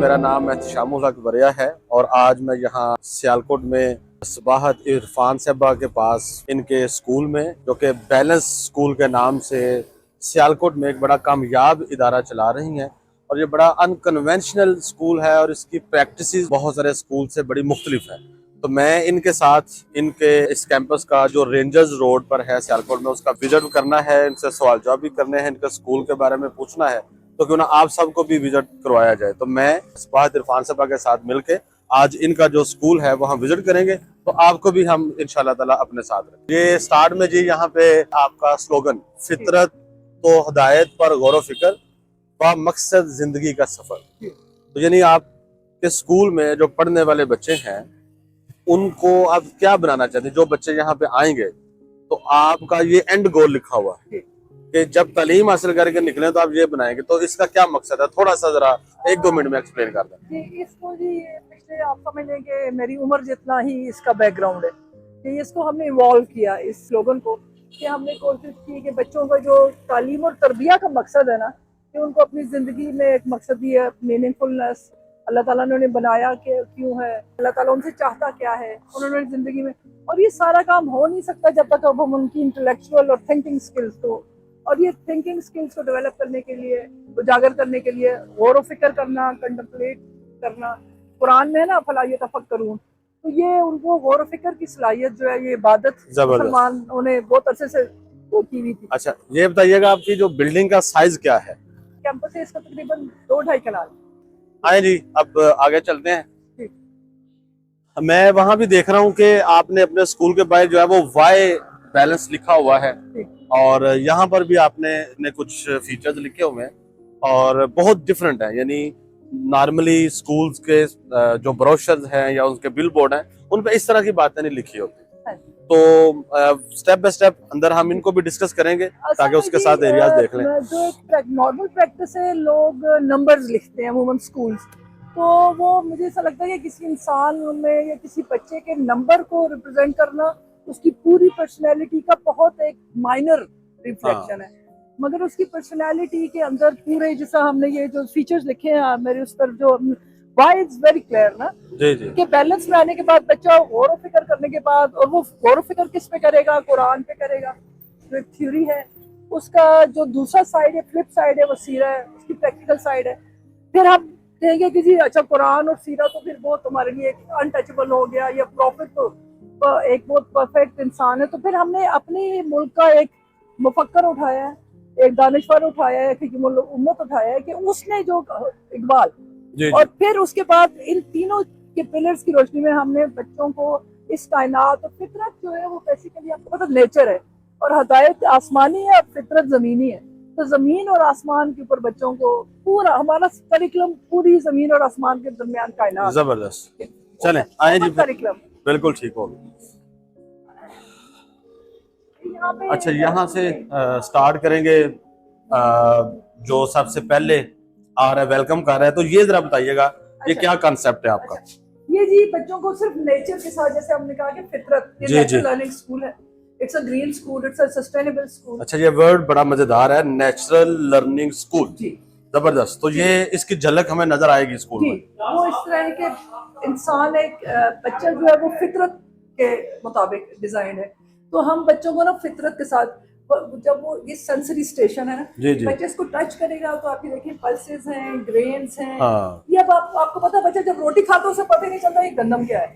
मेरा नाम एहतशामुल हक बरिया है और आज मैं यहाँ सियालकोट में सबाहत इरफान साहबा के पास इनके स्कूल में, जो कि बैलेंस स्कूल के नाम से सियालकोट में एक बड़ा कामयाब इदारा चला रही हैं। और ये बड़ा अनकन्वेंशनल स्कूल है और इसकी प्रैक्टिसेस बहुत सारे स्कूल से बड़ी मुख्तलिफ है। तो मैं इनके साथ इनके इस कैंपस का जो रेंजर्स रोड पर है सियालकोट में, उसका विजिट करना है, इनसे सवाल जवाब भी करने हैं, इनके स्कूल के बारे में पूछना है, तो क्यों ना आप सबको भी विजिट करवाया जाए। तो मैं सबाहत इरफान साहबा के साथ मिलके आज इनका जो स्कूल है वो हम विजिट करेंगे, तो आपको भी हम इंशाल्लाह ताला अपने साथ रखें। ये स्टार्ट में जी यहाँ पे आपका स्लोगन फितरत तो हदायत पर गौर फिक्र व मकसद जिंदगी का सफर। तो यानी आपके स्कूल में जो पढ़ने वाले बच्चे हैं उनको आप क्या बनाना चाहते हैं? जो बच्चे यहाँ पे आएंगे तो आपका ये एंड गोल लिखा हुआ है कि जब तालीम हासिल करके निकले तो आप ये बनाएंगे, तो इसका क्या मकसद है? थोड़ा सा जरा 1-2 मिनट में एक्सप्लेन कर दें। जी, इसको जी पिछले आप समझ लें कि मेरी उम्र जितना ही इसका बैकग्राउंड है कि इसको हमने इवॉल्व किया इस स्लोगन को, कि हमने कोशिश की कि बच्चों का जो तालीम और तरबिया का मकसद है ना, कि उनको अपनी ज़िंदगी में एक मकसद भी है, मीनिंगफुलनेस अल्लाह ताला ने उन्हें बनाया कि क्यों है, अल्लाह ताला उनसे चाहता क्या है उन्होंने ज़िंदगी में। और ये सारा काम हो नहीं सकता जब तक अब हम उनकी इंटेलेक्चुअल और थिंकिंग स्किल्स को, और ये थिंकिंग स्किल्स को डेवलप करने के लिए, उजागर करने के लिए गौर व फिक्र करना, कंटेम्पलेट करना। कुरान में है ना फला यतफक्करून, तो ये उनको गौर व फिक्र की सलाहियत जो है, ये इबादत मुसलमान उन्हें बहुत अरसे से वो की हुई थी। अच्छा, ये बताइएगा आपकी जो बिल्डिंग का साइज क्या है? कैंपस है इसका तकरीबन 2-2.5 कनाल। आए जी, अब आगे चलते हैं। मैं वहां भी देख रहा हूँ कि आपने अपने स्कूल के बाहर जो है वो वाई बैलेंस लिखा हुआ है, और यहाँ पर भी आपने कुछ फीचर्स लिखे हुए हैं और बहुत डिफरेंट है। यानी नॉर्मली स्कूल्स के जो ब्रोशर्स हैं या उनके बिल बोर्ड हैं उन पे इस तरह की बातें नहीं लिखी होती। तो स्टेप बाय स्टेप अंदर हम इनको भी डिस्कस करेंगे ताकि उसके साथ एरियाज देख लें। जो एक नॉर्मल प्रैक्टिस है, लोग नंबर्स लिखते हैं वुमेन स्कूल्स, तो वो मुझे ऐसा लगता है कि किसी इंसान में या किसी बच्चे के नंबर को रिप्रेजेंट करना उसकी पूरी पर्सनैलिटी का बहुत एक माइनर रिफ्लेक्शन है। मगर उसकी पर्सनैलिटी के अंदर पूरे, जैसा हमने ये जो फीचर्स लिखे हैं मेरे उस पर, जो वाई इज वेरी क्लियर ना जी जी, कि बैलेंस में आने के बाद बच्चा गौर व फिक्र करने के बाद, और वो गौर व फिक्र किस पे करेगा? कुरान पे करेगा, जो एक थ्योरी है। उसका जो दूसरा साइड है, फ्लिप साइड है, वो सीरा है, उसकी प्रैक्टिकल साइड है। फिर हम कहेंगे कि जी अच्छा कुरान और सीरा तो फिर वो तुम्हारे लिए अनटचेबल हो गया, या प्रॉफिट तो एक बहुत परफेक्ट इंसान है। तो फिर हमने अपने मुल्क का एक मुफक्कर उठाया है, एक दानिशवर उठाया है, एक उम्मत उठाया है कि उसने जो इकबाल, और फिर उसके बाद इन तीनों के पिलर्स की रोशनी में हमने बच्चों को इस कायनात और फितरत जो है वो बेसिकली आपको पता नेचर है, और हदायत आसमानी है और फितरत जमीनी है। तो जमीन और आसमान के ऊपर बच्चों को पूरा हमारा करिकुलम पूरी जमीन और आसमान के दरमियान कायनात। जबरदस्त। चलें आए जी, करिकुलम बिल्कुल ठीक हो। अच्छा, यहाँ से स्टार्ट करेंगे। जो सबसे पहले आ रहा है, वेलकम कर रहा है, तो ये जरा बताइएगा ये क्या कॉन्सेप्ट है आपका? ये जी बच्चों को सिर्फ नेचर के साथ, जैसे हमने कहा कि फितरत, ये नेचुरल लर्निंग स्कूल है, it's a green school, it's a sustainable school. अच्छा, ये वर्ड बड़ा मजेदार है, नेचुरल लर्निंग स्कूल। जी, जबरदस्त। तो ये इसकी झलक हमें नजर आएगी स्कूल में। वो इस तरह के इंसान, एक बच्चा जो है वो फितरत के मुताबिक डिजाइन है। तो हम बच्चों को ना फितरत के साथ, जब वो ये सेंसरी स्टेशन है ना, बच्चे इसको टच करेगा तो आप ये देखिए पल्सेस हैं, ग्रेन्स हैं। ये अब आपको पता है, बच्चा जब रोटी खाता है उसे पता ही नहीं चलता ये गंदम क्या है।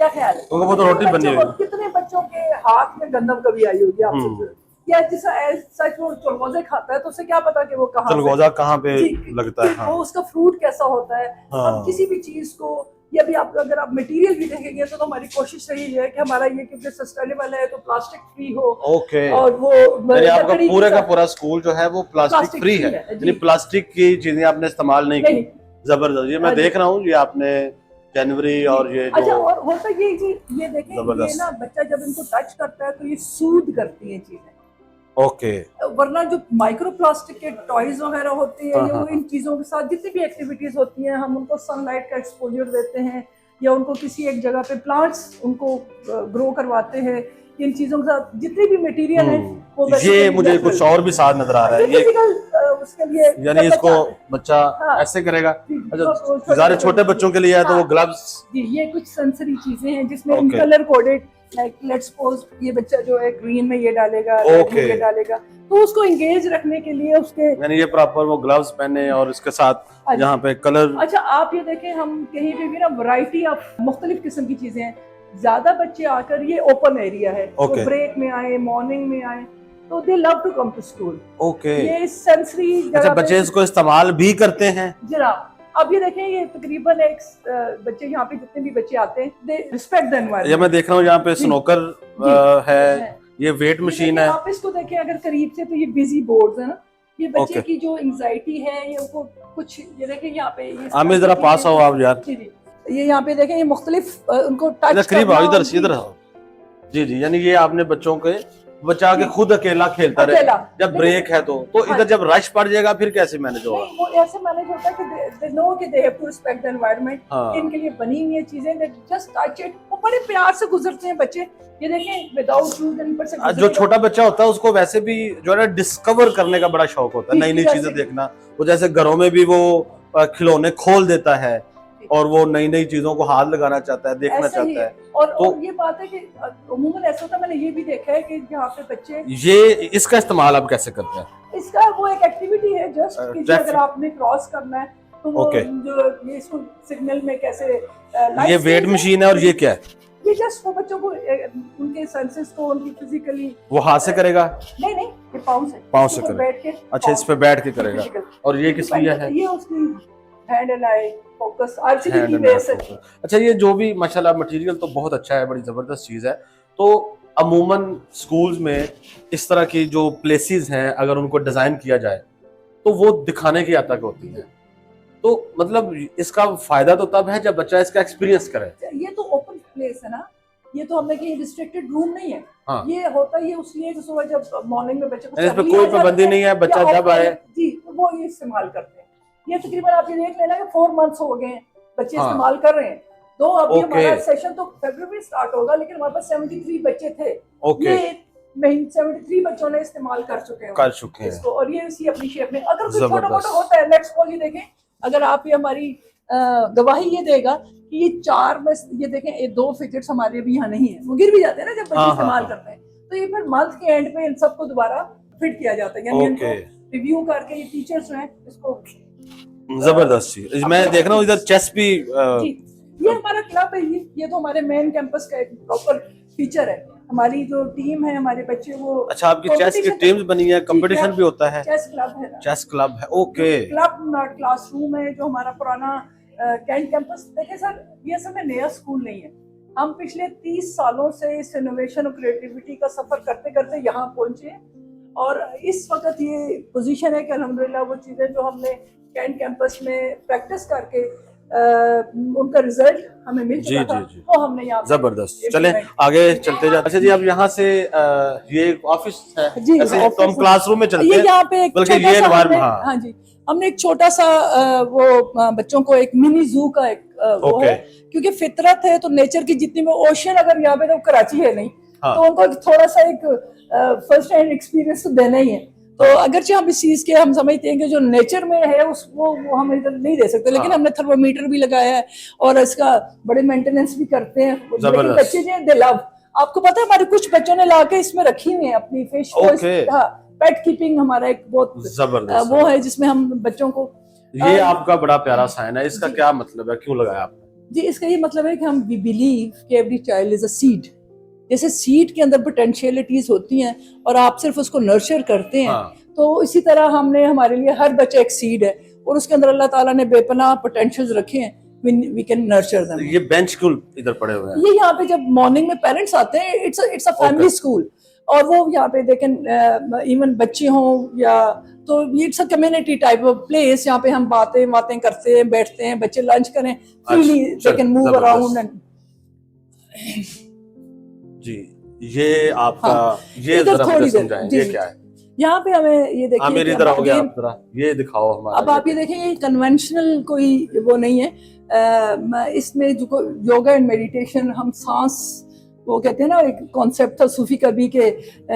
क्या ख्याल है? वो तो रोटी बनी हुई है। कितने बच्चों के हाथ में गंदम कभी आई होगी आपसे? या जैसा सच वो चलगोजे खाता है तो उसे क्या पता कि वो चलगोजा कहाँ पे लगता है, वो उसका फ्रूट कैसा होता है। अब किसी भी चीज को, या भी आप अगर आप मटेरियल भी देखेंगे तो हमारी कोशिश रही है कि हमारा ये क्योंकि सस्टेनेबल है तो प्लास्टिक फ्री हो। और वो आपका पूरे का पूरा स्कूल जो है वो प्लास्टिक फ्री है, यानी प्लास्टिक की चीजें आपने इस्तेमाल नहीं की। जबरदस्त। ये मैं देख रहा हूँ, ये आपने जनवरी और ये अच्छा, और होता ये जी, ये देखें ये ना बच्चा जब इनको टच करता है तो ये सूद करती है चीजें। वरना जो माइक्रो प्लास्टिक के टॉयज वगैरह होते हैं, या इन चीजों के साथ जितनी भी एक्टिविटीज होती हैं, हम उनको सनलाइट का एक्सपोजर देते हैं, या उनको किसी एक जगह पे प्लांट्स उनको ग्रो करवाते हैं, इन चीजों के साथ जितनी भी मटेरियल है वो ये मुझे कुछ और भी साथ नजर आ रहा है ये, उसके लिए यानी इसको बच्चा हाँ, ऐसे करेगा। तो अच्छा, ज़्यादा छोटे बच्चों के लिए है तो वो ग्लव्स। जी, ये कुछ सेंसरी चीजें हैं जिसमें colour coded, like let's suppose ये बच्चा जो है ग्रीन में ये डालेगा, रेड में ये डालेगा, तो उसको एंगेज रखने के लिए उसके यानी ये प्रॉपर वो ग्लव्स पहने और इसके साथ यहाँ पे कलर। अच्छा, आप ये देखें, हम कहीं पे भी ना वैरायटी ऑफ मुख्तलिफ किस्म की चीजें हैं। ज्यादा बच्चे आकर, ये ओपन एरिया है, तो ब्रेक में आए, मॉर्निंग में आए, तो they love to come to school. Okay, ये सेंसरी अच्छा, बच्चे इसको इस्तेमाल भी करते हैं जनाब। अब ये देखें, ये तकरीबन एक बच्चे यहाँ पे जितने भी बच्चे आते हैं, दे रिस्पेक्ट द एनवायरनमेंट। ये मैं देख रहा हूँ यहाँ पे स्नोकर है, ये वेट मशीन है। आप इसको देखें अगर करीब से, तो ये बिजी बोर्ड्स है ना, ये बच्चे की जो एंजाइटी है, ये उनको कुछ, ये देखें यहाँ पे, आमिर जरा पास आओ आप यार। जी, ये यहाँ पे देखें, ये मुख्तलिफ उनको टच करीब आओ, इधर आओ। जी जी, यानी ये आपने बच्चों के बच्चा के खुद अकेला खेलता रहे, जब ब्रेक है तो इधर जब रश पड़ जाएगा फिर कैसे मैनेज होगा? वो ऐसे मैनेज होता है कि दे नो कि they have to respect the environment. इनके लिए बनी हुई है चीजें, दे जस्ट टच इट, वो बड़े प्यार से गुजरते हैं बच्चे। ये देखें, विदाउट शूज इन पर से जो छोटा बच्चा होता है उसको वैसे भी जो है ना डिस्कवर करने का बड़ा शौक होता है, नई नई चीजें देखना। वो जैसे घरों में भी वो खिलौने खोल देता है और वो नई नई चीजों को हाथ लगाना चाहता है, देखना चाहता है। और ये बात है कि अमूमन ऐसा होता है, मैंने ये भी देखा है कि यहाँ पे बच्चे, ये इसका इस्तेमाल आप कैसे करते हैं? इसका वो एक एक्टिविटी है जस्ट कि अगर आपने क्रॉस करना है तो वो जो ये इसको सिग्नल में कैसे, ये वेट मशीन है और ये क्या है? ये जस्ट वो बच्चों को उनके सेंसेस को, उनकी फिजिकली, वो हाथ से करेगा? नहीं, ये पाँव से करेगा। बैठ के, अच्छा, इस पे बैठ के करेगा। और ये किस लिए है? ये उसकी hand and I focus, RCB की बेस है। अच्छा, ये जो भी माशाल्लाह मटेरियल तो बहुत अच्छा है, बड़ी जबरदस्त चीज है। तो अमूमन स्कूल्स में इस तरह की जो प्लेसेस हैं, अगर उनको डिजाइन किया जाए तो वो दिखाने की हद तक होती है। तो मतलब इसका फायदा तो तब है जब बच्चा इसका एक्सपीरियंस करे। ये तो ओपन प्लेस है ना, ये तो हमने कहीं रिस्ट्रिक्टेड रूम नहीं है। हाँ। ये होता है, ये उसलिए सुबह जब मॉर्निंग में बच्चे को, इस पे कोई पाबंदी नहीं है, बच्चा जब आए जी वो ये इस्तेमाल करते हैं। ये तकरीबन आप ये देख लेना कि 4 मंथ्स हो गए हैं बच्चे इस्तेमाल कर रहे हैं। तो अभी हमारा सेशन तो फरवरी में स्टार्ट होगा, लेकिन हमारे पास 73 बच्चे थे। ये 73 बच्चों ने इस्तेमाल कर चुके हैं इसको, और ये इसी अपनी शेप में। अगर कुछ छोटा मोटा होता है, लेट्स सपोज, ये देखें, अगर आप ये हमारी गवाही ये देगा कि ये 4 में, ये देखें, ये 2 फिगर्स हमारे अभी यहाँ नहीं है, वो गिर भी जाते हैं ना जब बच्चे इस्तेमाल करते हैं। तो ये फिर मंथ के एंड पे इन सबको दोबारा फिट किया जाता है, यानी इनको रिव्यू करके ये टीचर्स जो हैं इसको। जबरदस्त चीज मैं देख रहा हूँ। इधर चेस भी ये हमारा क्लब है। ये तो हमारे मेन कैंपस का एक प्रॉपर फीचर है। हमारी जो टीम है, हमारे बच्चे वो, अच्छा, आपकी चेस की टीम्स बनी है, कंपटीशन भी होता है? चेस क्लब है ना, चेस क्लब है। ओके, क्लब नॉट क्लासरूम है जो हमारा पुराना कैंट कैंपस। देखिए सर, ये असल में नया स्कूल नहीं है। हम पिछले 30 सालों से इस इनोवेशन और क्रिएटिविटी का सफर करते करते यहाँ पहुंचे हैं, और इस वक्त ये पोजीशन है कि अल्हम्दुलिल्लाह वो चीज़ें जो हमने कैंट कैंपस में प्रैक्टिस करके उनका रिजल्ट हमें मिल चुका था, वो हमने यहाँ जबरदस्त। चले आगे चलते जाते। अच्छा जी, अब यहाँ से ये ऑफिस है जी, तो हम क्लासरूम में चलते हैं। यहाँ पे बल्कि ये एनवायरनमेंट, हाँ जी, हमने एक छोटा सा वो बच्चों को एक मिनी जू का एक वो है, क्योंकि फितरत है तो नेचर की जितनी में, ओशन अगर यहाँ पे तो कराची है नहीं, तो उनको थोड़ा सा एक फर्स्ट हैंड एक्सपीरियंस तो देना ही है। तो अगरचे हम इस चीज के, हम समझते हैं कि जो नेचर में है उस वो हम इधर नहीं दे सकते, लेकिन हमने थर्मोमीटर भी लगाया है और इसका बड़े मेंटेनेंस भी करते हैं। लेकिन बच्चे जो दे लव, आपको पता है हमारे कुछ बच्चों ने लाके इसमें रखी हुई है अपनी फिश। पेट कीपिंग हमारा एक बहुत जबरदस्त वो है जिसमें हम बच्चों को, ये आपका बड़ा प्यारा साइन है, इसका क्या मतलब है, क्यों लगाया आपने? जी, इसका ये मतलब है कि हम वी बिलीव कि every child is a seed. जैसे सीड के अंदर पोटेंशियलिटीज होती हैं और आप सिर्फ उसको नर्चर करते हैं, तो इसी तरह हमने, हमारे लिए हर बच्चा एक सीड है और उसके अंदर अल्लाह ताला ने बेपनाह पोटेंशियल्स रखे हैं। We can nurture them. ये बेंच क्यों इधर पड़े हुए हैं? ये यहाँ पे जब मॉर्निंग में पेरेंट्स आते हैं, इट्स अ फैमिली स्कूल, और वो यहाँ पे देखें इवन बच्चे हों या, तो it's a community type of place. यहाँ पे हम बातें करते हैं, बैठते हैं, बच्चे लंच करें freely, they can move around and. जी, ये आपका ये जरा मुझे समझाएं, ये क्या है? यहाँ पे हमें ये देखिए, मेरी इधर आओगे आप, जरा ये दिखाओ हमारा। अब आप ये देखें, ये कन्वेंशनल कोई वो नहीं है। इसमें जो योगा एंड मेडिटेशन, हम सांस वो कहते हैं ना, एक कॉन्सेप्ट था सूफी कवि के,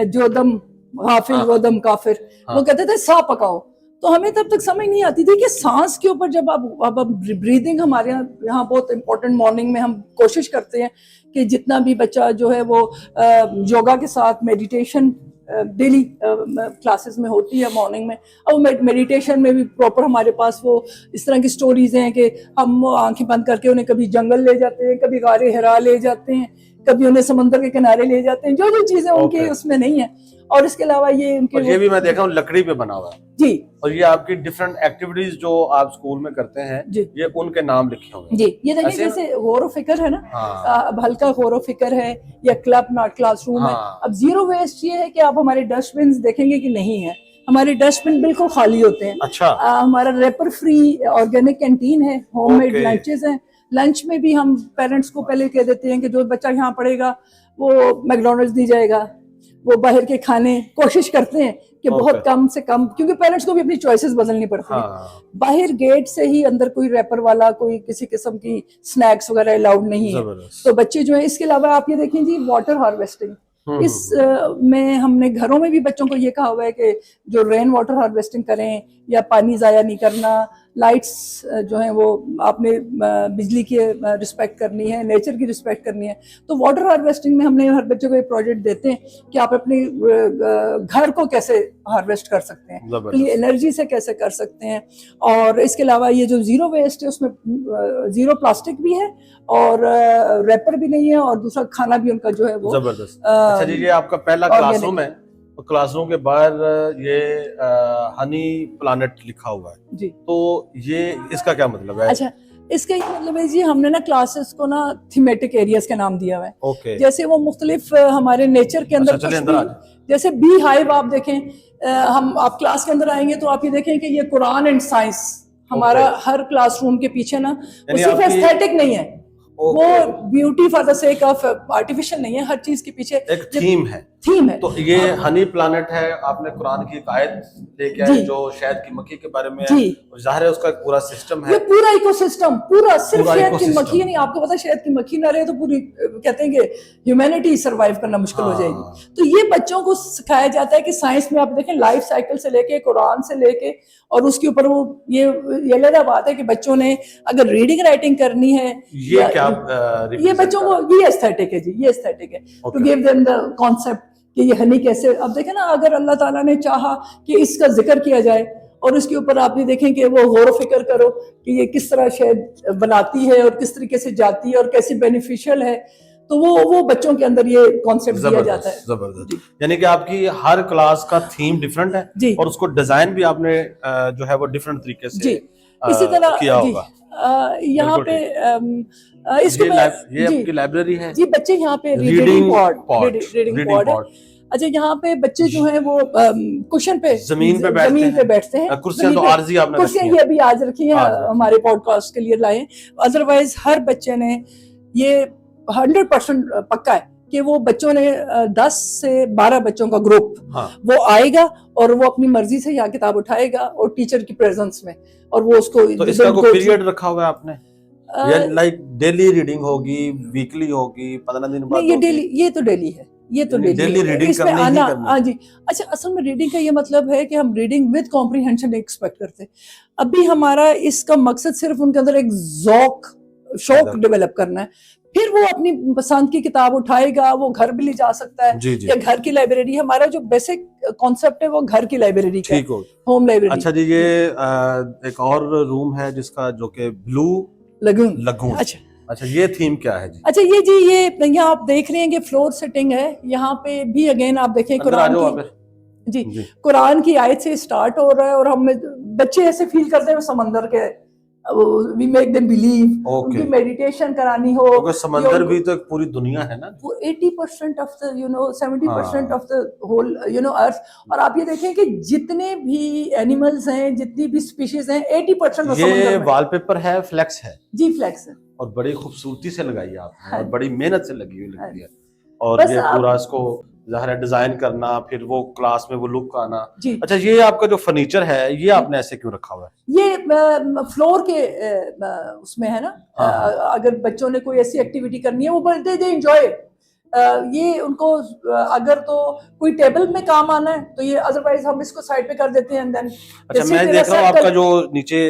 जो दम हाफिज वो दम काफिर। वो कहते थे सा पकाओ। तो हमें तब तक समझ नहीं आती थी कि सांस के ऊपर जब आप ब्रीदिंग, हमारे यहाँ बहुत इंपॉर्टेंट, मॉर्निंग में हम कोशिश करते हैं कि जितना भी बच्चा जो है वो योगा के साथ मेडिटेशन डेली क्लासेस में होती है मॉर्निंग में। अब मेडिटेशन में भी प्रॉपर हमारे पास वो इस तरह की स्टोरीज हैं कि हम आंखें बंद करके उन्हें कभी जंगल ले जाते हैं, कभी गारे हिरा ले जाते हैं, कभी उन्हें समंदर के किनारे ले जाते हैं, जो जो चीजें उनके उसमें नहीं है। और इसके अलावा ये उनके, और ये भी मैं देखा हूँ लकड़ी पे बना हुआ है जी। और ये आपकी डिफरेंट एक्टिविटीज जो आप स्कूल में करते हैं ये उनके नाम लिखे होंगे जी। ये देखिए जैसे गौर फिक्र है ना, अब हल्का गौर फिक्र है, या क्लब नॉट क्लासरूम है। अब जीरो वेस्ट ये है कि आप हमारे डस्टबिन देखेंगे कि नहीं है, हमारे डस्टबिन बिल्कुल खाली होते हैं। अच्छा। हमारा रेपर फ्री ऑर्गेनिक कैंटीन है, होममेड लंचेस हैं। लंच में भी हम पेरेंट्स को पहले कह देते हैं कि जो बच्चा यहाँ पढ़ेगा वो मैकडॉनल्ड्स दी जाएगा, वो बाहर के खाने कोशिश करते हैं कि बहुत कम से कम, क्योंकि पेरेंट्स को भी अपनी चॉइसेस बदलनी पड़ती है। बाहर गेट से ही अंदर कोई रैपर वाला, कोई किसी किस्म की स्नैक्स वगैरह अलाउड नहीं है। तो बच्चे जो है, इसके अलावा आप ये देखें जी, वाटर हार्वेस्टिंग, इस में हमने घरों में भी बच्चों को ये कहा हुआ है कि जो रेन वाटर हार्वेस्टिंग करें, या पानी जाया नहीं करना, लाइट्स जो है वो आपने बिजली की रिस्पेक्ट करनी है, नेचर की रिस्पेक्ट करनी है। तो वाटर हार्वेस्टिंग में हमने हर बच्चे को एक प्रोजेक्ट देते हैं कि आप अपने घर को कैसे हार्वेस्ट कर सकते हैं, क्लीन एनर्जी से कैसे कर सकते हैं। और इसके अलावा ये जो जीरो वेस्ट है उसमें जीरो प्लास्टिक भी है, और रैपर भी नहीं है, और दूसरा खाना भी उनका जो है वो जबरदस्त। अच्छा जी, ये आपका पहला क्लासरूम है, तो क्लासरूम के बाहर ये हनी प्लानेट लिखा हुआ है जी। तो ये इसका क्या मतलब है? अच्छा, इसका ये मतलब है जी, हमने ना क्लासेस को ना थीमेटिक एरियाज का नाम दिया हुआ है। ओके। जैसे वो मुख्तलिफ हमारे नेचर के अंदर, अच्छा, जैसे बी हाइव आप देखें, आप क्लास के अंदर आएंगे तो आप ये देखें कि ये कुरान एंड साइंस हमारा हर क्लासरूम के पीछे ना, वो सिर्फ एस्थेटिक नहीं है, वो beauty for the sake of artificial नहीं है, हर चीज के पीछे एक थीम है। तो ये हनी प्लानेट है, आपने कुरान की एक आयत लेके आए जो शहद की मक्खी के बारे में है, और जाहिर है उसका पूरा सिस्टम है, ये पूरा इकोसिस्टम, पूरा सिर्फ शहद की मक्खी नहीं। आपको पता है शहद की मक्खी ना रहे तो पूरी, कहते हैं कि ह्यूमैनिटी सरवाइव करना मुश्किल हो जाएगी। तो ये बच्चों को सिखाया जाता है कि साइंस में आप देखें, लाइफ साइकिल से लेके, कुरान से लेके, और उसके ऊपर वो ये अलग बात है कि बच्चों ने अगर रीडिंग राइटिंग करनी है, ये क्या ये बच्चों को, ये एस्थेटिक है जी, ये एस्थेटिक है, to give them the concept कि ये हनी कैसे। अब देखें ना, अगर अल्लाह ताला ने चाहा कि इसका जिक्र किया जाए और उसके ऊपर आप ये देखें कि वो गौर फिक्र करो कि ये किस तरह शहद बनाती है और किस तरीके से जाती है और कैसे बेनिफिशियल है, तो वो बच्चों के अंदर ये कॉन्सेप्ट दिया जाता है। जबरदस्त। यानी कि आपकी हर क्लास का थीम डिफरेंट है जी, और उसको डिजाइन भी आपने जो है वो डिफरेंट तरीके से जी इसी तरह किया होगा। यहाँ पे इसको ये आपकी लाइब्रेरी है जी, बच्चे यहाँ पे रीडिंग पॉड है। अच्छा, यहाँ पे बच्चे जो हैं वो कुशन पे, जमीन पे बैठते हैं। कुर्सियां तो आरजी आपने, कुर्सियां ये अभी आज रखी हैं, हमारे पॉडकास्ट के लिए लाए। अदरवाइज हर बच्चे ने ये 100% पक्का है कि वो बच्चों ने 10 से 12 बच्चों का ग्रुप वो आएगा और वो अपनी मर्जी से यहाँ किताब उठाएगा और टीचर की प्रेजेंस में, और वो उसको, तो इसका कोई पीरियड रखा हुआ है आपने? लाइक डेली रीडिंग होगी, वीकली होगी, 15 दिन बाद? ये डेली, ये तो डेली है, ये तो डेली रीडिंग इसमें आना। हाँ जी। अच्छा, असल में रीडिंग का ये मतलब है कि हम रीडिंग विद कॉम्प्रिहेंशन एक्सपेक्ट करते। अभी हमारा इसका मकसद सिर्फ उनके अंदर एक शौक डेवलप करना है, फिर वो अपनी पसंद की किताब उठाएगा, वो घर भी ले जा सकता है जी। या घर की लाइब्रेरी, हमारा जो बेसिक कॉन्सेप्ट है वो घर की लाइब्रेरी का, होम लाइब्रेरी। अच्छा जी, ये एक और रूम है जिसका जो कि ब्लू लगून। अच्छा, ये थीम क्या है जी? अच्छा, ये जी, ये यहाँ आप देख रहे हैं कि फ्लोर सेटिंग है। यहाँ पे भी अगेन आप देखें कुरान की जी, कुरान की आयत से स्टार्ट हो रहा है, और हम बच्चे ऐसे फील करते हैं समंदर के, we make them believe, उनकी मेडिटेशन करानी हो, क्योंकि समंदर भी तो एक पूरी दुनिया है ना, 80% of the 70% of the whole earth. और आप ये देखें कि जितने भी एनिमल्स हैं, जितनी भी स्पीशीज हैं, 80% ये वॉलपेपर है, फ्लेक्स है जी, फ्लेक्स है, और बड़ी खूबसूरती से लगाई है आपने, और बड़ी मेहनत से लगी हुई लगती है, और ये पूरा इसको ज़ाहिर है डिजाइन करना, फिर वो क्लास में वो लुक आना जी। अच्छा, ये आपका जो फर्नीचर है ये आपने ऐसे क्यों रखा हुआ है? ये फ्लोर के उसमें है ना, अगर बच्चों ने कोई ऐसी एक्टिविटी करनी है, वो बोलते हैं एंजॉय, ये उनको अगर तो कोई टेबल में काम आना है तो ये, अदरवाइज हम इसको साइड पे कर देते हैं। देन अच्छा, मैं देख रहा हूँ आपका जो नीचे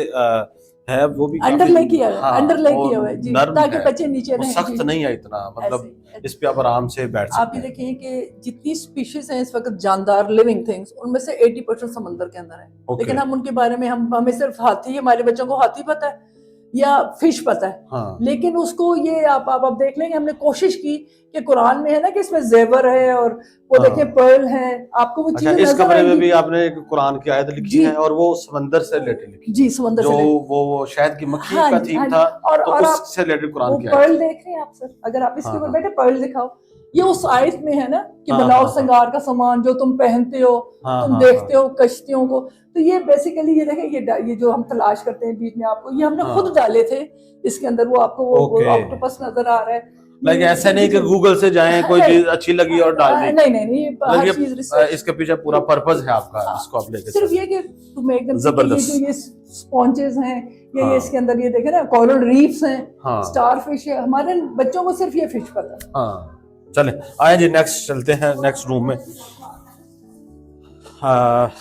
है वो भी अंडरले किया हुआ है, हाँ, अंडरले वो किया हुआ है जी, नर्म ताकि है, बच्चे नीचे वो रहें। सख्त जी, नहीं है इतना, मतलब ऐसे इस पे आप आराम से बैठ आप सकते ये हैं। देखें कि जितनी स्पीशीज हैं इस वक्त जानदार लिविंग थिंग्स, उनमें से 80% समंदर के अंदर है। ओके। लेकिन हम उनके बारे में हमें सिर्फ हाथी, हमारे बच्चों को हाथी पता है या फिश पता है। हाँ, लेकिन उसको ये आप देख लेंगे, हमने कोशिश की कि कुरान में है ना कि इसमें जेवर है और वो हाँ। देखें पर्ल है, आपको वो अच्छा, चीजें इस नजर कमरे में आएंगी। भी आपने एक कुरान की आयत लिखी जी है और वो समंदर से रिलेटेड लिखी जी, समंदर जो से ले, वो शायद की मक्खी हाँ का जी, थीम हाँ जी। था, तो और आप उससे रिलेटेड कुरान वो की आयत। पर्ल देख रहे हैं आप सर, अगर आप इसके हाँ, ऊपर हाँ, बैठे पर्ल दिखाओ, ये उस आयत में है ना कि हाँ, बनाओ हाँ, श्रृंगार का सामान जो तुम पहनते हो, हाँ, तुम हाँ, देखते हाँ, हो कश्तियों को। तो ये बेसिकली ये देखें, ये जो हम तलाश करते हैं बीच में आपको, ये हमने खुद हाँ। डाले थे इसके अंदर। वो आपको वो ओके, ऑक्टोपस नजर आ रहा है। लाइक ऐसा नहीं कि गूगल से जाएं कोई नहीं, चीज अच्छी लगी और डाल दी, नहीं नहीं नहीं, ये मतलब हर ये चीज रिसर्च। इसके पीछे पूरा पर्पस है आपका जिसको आप लेके सिर्फ चल। ये कि टू मेक देम, ये जबरदस्त। जो ये स्पॉन्जेस हैं, ये हाँ, इसके अंदर ये देखे ना कोरल रीफ्स हैं, हाँ, स्टार फिश है। हमारे बच्चों को सिर्फ ये फिश पता है। हाँ। चले आए जी, नेक्स्ट चलते हैं नेक्स्ट रूम में।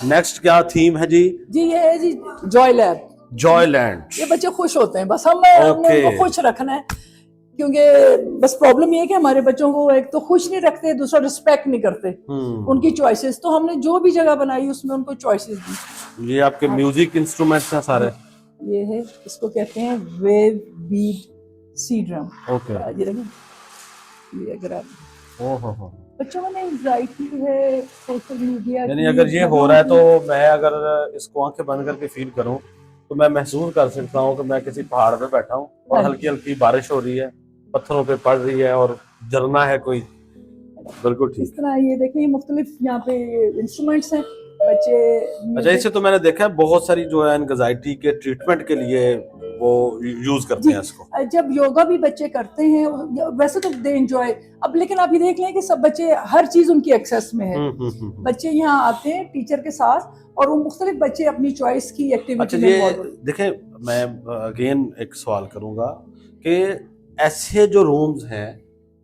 नेक्स्ट क्या थीम है जी? जी ये है जी जॉय लैब, जॉयलैंड। ये बच्चे खुश होते हैं, बस हमने ओके। उनको खुश रखना है। क्योंकि बस प्रॉब्लम ये है कि हमारे बच्चों को एक तो खुश नहीं रखते, दूसरा रिस्पेक्ट नहीं करते उनकी चॉइसेस। तो हमने जो भी जगह बनाई उसमें उनको चॉइसेस दी। ये आपके म्यूजिक इंस्ट्रूमेंट्स हैं सारे? ये है, इसको कहते हैं wave beat C drum. Okay. ये देखिए, ये अगर आप ओहो, बच्चों में एंजाइटी है सोशल मीडिया यानी अगर ये हो रहा है तो मैं अगर इसको आंखें बंद करके फील करूं तो मैं महसूस कर सकता हूं कि मैं किसी पहाड़ पे बैठा हूं और हाँ। हल्की हल्की बारिश हो रही है, पत्थरों पे पड़ रही है और झरना है कोई। बिल्कुल इस ठीक। तरह ये देखिए, मुख्तलिफ यहाँ पे इंस्ट्रूमेंट्स हैं बच्चे। अच्छा, इससे तो मैंने देखा है बहुत सारी जो है एंजाइटी के ट्रीटमेंट के लिए वो यूज करते हैं इसको। जब योगा भी बच्चे करते हैं वैसे तो दे एंजॉय। अब लेकिन आप ये देख लें कि सब बच्चे, हर चीज उनकी एक्सेस में है। बच्चे यहाँ आते हैं टीचर के साथ और वो मुख्तलिफ बच्चे अपनी चॉइस की एक्टिविटी अच्छा, में ये involved हैं। देखें, मैं अगेन एक सवाल करूंगा कि ऐसे जो रूम्स हैं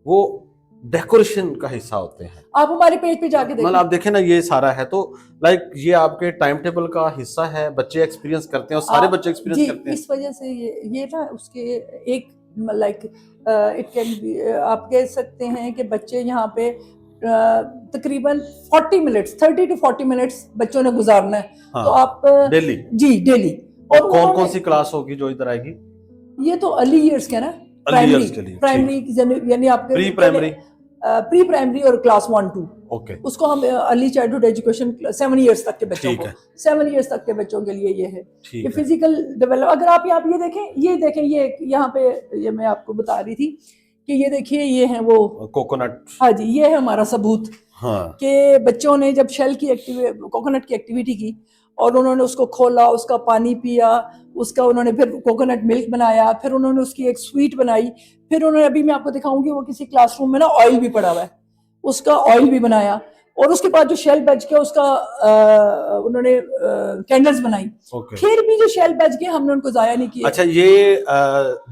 वो डेकोरेशन का हिस्सा होते हैं। आप हमारे पेज पे जाके मतलब देखें, आप देखें ना, ये सारा है तो लाइक ये आपके टाइम टेबल का हिस्सा है, बच्चे एक्सपीरियंस करते हैं और सारे बच्चे एक्सपीरियंस करते हैं। इस वजह से ये ना उसके एक लाइक इट कैन बी, आप कह सकते हैं कि बच्चे यहाँ पे तकरीबन 40 मिनट्स, 30 to 40 मिनट्स बच्चों ने गुजारना है। हाँ, तो आप डेली जी डेली। और कौन सी क्लास होगी जो इधर आएगी? ये तो अर्ली ईयर्स के ना, अर्ली ईयर्स के लिए, प्राइमरी यानी आपके प्री प्राइमरी, प्री प्राइमरी और क्लास 1-2, ओके, उसको हम अर्ली चाइल्डहुड एजुकेशन 7 इयर्स तक के बच्चों ठीक को, है। 7 इयर्स तक के बच्चों के लिए ये है। ठीक ये है। फिजिकल डेवलप, अगर आप यहाँ पे ये देखें ये यहाँ पे, ये मैं आपको बता रही थी कि ये देखिए ये है वो कोकोनट। हाँ जी, ये है हमारा सबूत हाँ, कि बच्चों ने जब शेल की कोकोनट की एक्टिविटी की और उन्होंने उसको खोला, उसका पानी पिया, उसका उन्होंने फिर कोकोनट मिल्क बनाया, फिर उन्होंने उसकी एक स्वीट बनाई, फिर उन्होंने, अभी मैं आपको दिखाऊंगी, वो किसी क्लासरूम में ना ऑयल भी पड़ा हुआ है, उसका ऑयल भी बनाया। और उसके बाद जो शेल बच गया उसका उन्होंने कैंडल्स बनाई। ओके। फिर भी जो शेल बच गए हमने उनको जाया नहीं किया। अच्छा, ये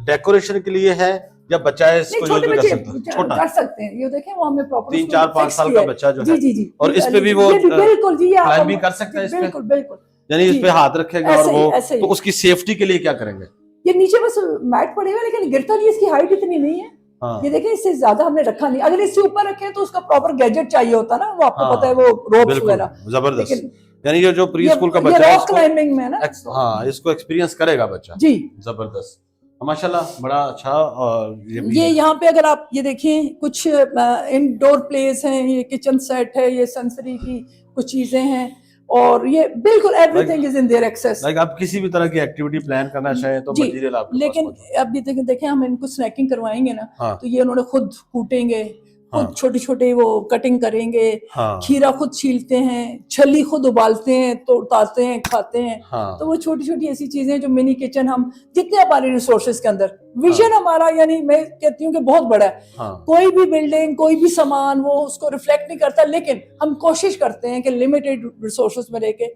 डेकोरेशन के लिए है या बच्चा इसको छोटे यूज बच्चे कर सकता है? छोटा कर सकते हैं, ये देखें वो हमने प्रॉपर 3, 4, 5 साल का बच्चा जो है, जी जी, और इस पे भी वो बिल्कुल जी, फ्लाई भी कर सकता है इस पे? बिल्कुल बिल्कुल, यानी इस जी, पे हाथ रखेगा और ऐसे ही, वो ऐसे ही। तो उसकी सेफ्टी के लिए क्या करेंगे? ये नीचे बस मैट पड़े हुए, लेकिन गिरता नहीं, इसकी हाइट इतनी नहीं है। हाँ, ये देखें, इससे ज्यादा हमने रखा नहीं। अगर इससे ऊपर रखे तो उसका प्रॉपर गैजेट चाहिए होता ना, वो आपको हाँ, पता है, वो रोप्स बिल्कुल वगैरह। जबरदस्त। लेकिन यानी ये जो प्री स्कूल का ये बच्चा है रॉक क्लाइंबिंग में है ना, हाँ, इसको एक्सपीरियंस करेगा बच्चा। जी जबरदस्त, माशाल्लाह, बड़ा अच्छा। और ये यहाँ पे अगर आप ये देखें, कुछ इंडोर प्लेस हैं, ये किचन सेट है, ये सेंसरी की कुछ चीजें हैं, और ये बिल्कुल everything is in there access. लाइक आप किसी भी तरह की एक्टिविटी प्लान करना चाहें तो जी, मटेरियल आपके पास लेकिन मौजूद है। अब ये देखें हम इनको स्नैकिंग करवाएंगे ना, हाँ, तो ये उन्होंने खुद कूटेंगे, खुद हाँ, छोटे छोटे वो कटिंग करेंगे, हाँ, खीरा खुद छीलते हैं, छली खुद उबालते हैं, तोड़ते हैं, खाते हैं। हाँ, तो वो छोटी छोटी ऐसी चीजें जो मिनी किचन, हम जितने हमारे रिसोर्सेज के अंदर, विजन हमारा यानी मैं कहती हूँ कि बहुत बड़ा है। हाँ, कोई भी बिल्डिंग, कोई भी सामान वो उसको रिफ्लेक्ट नहीं करता, लेकिन हम कोशिश करते हैं कि लिमिटेड रिसोर्सेज में रह के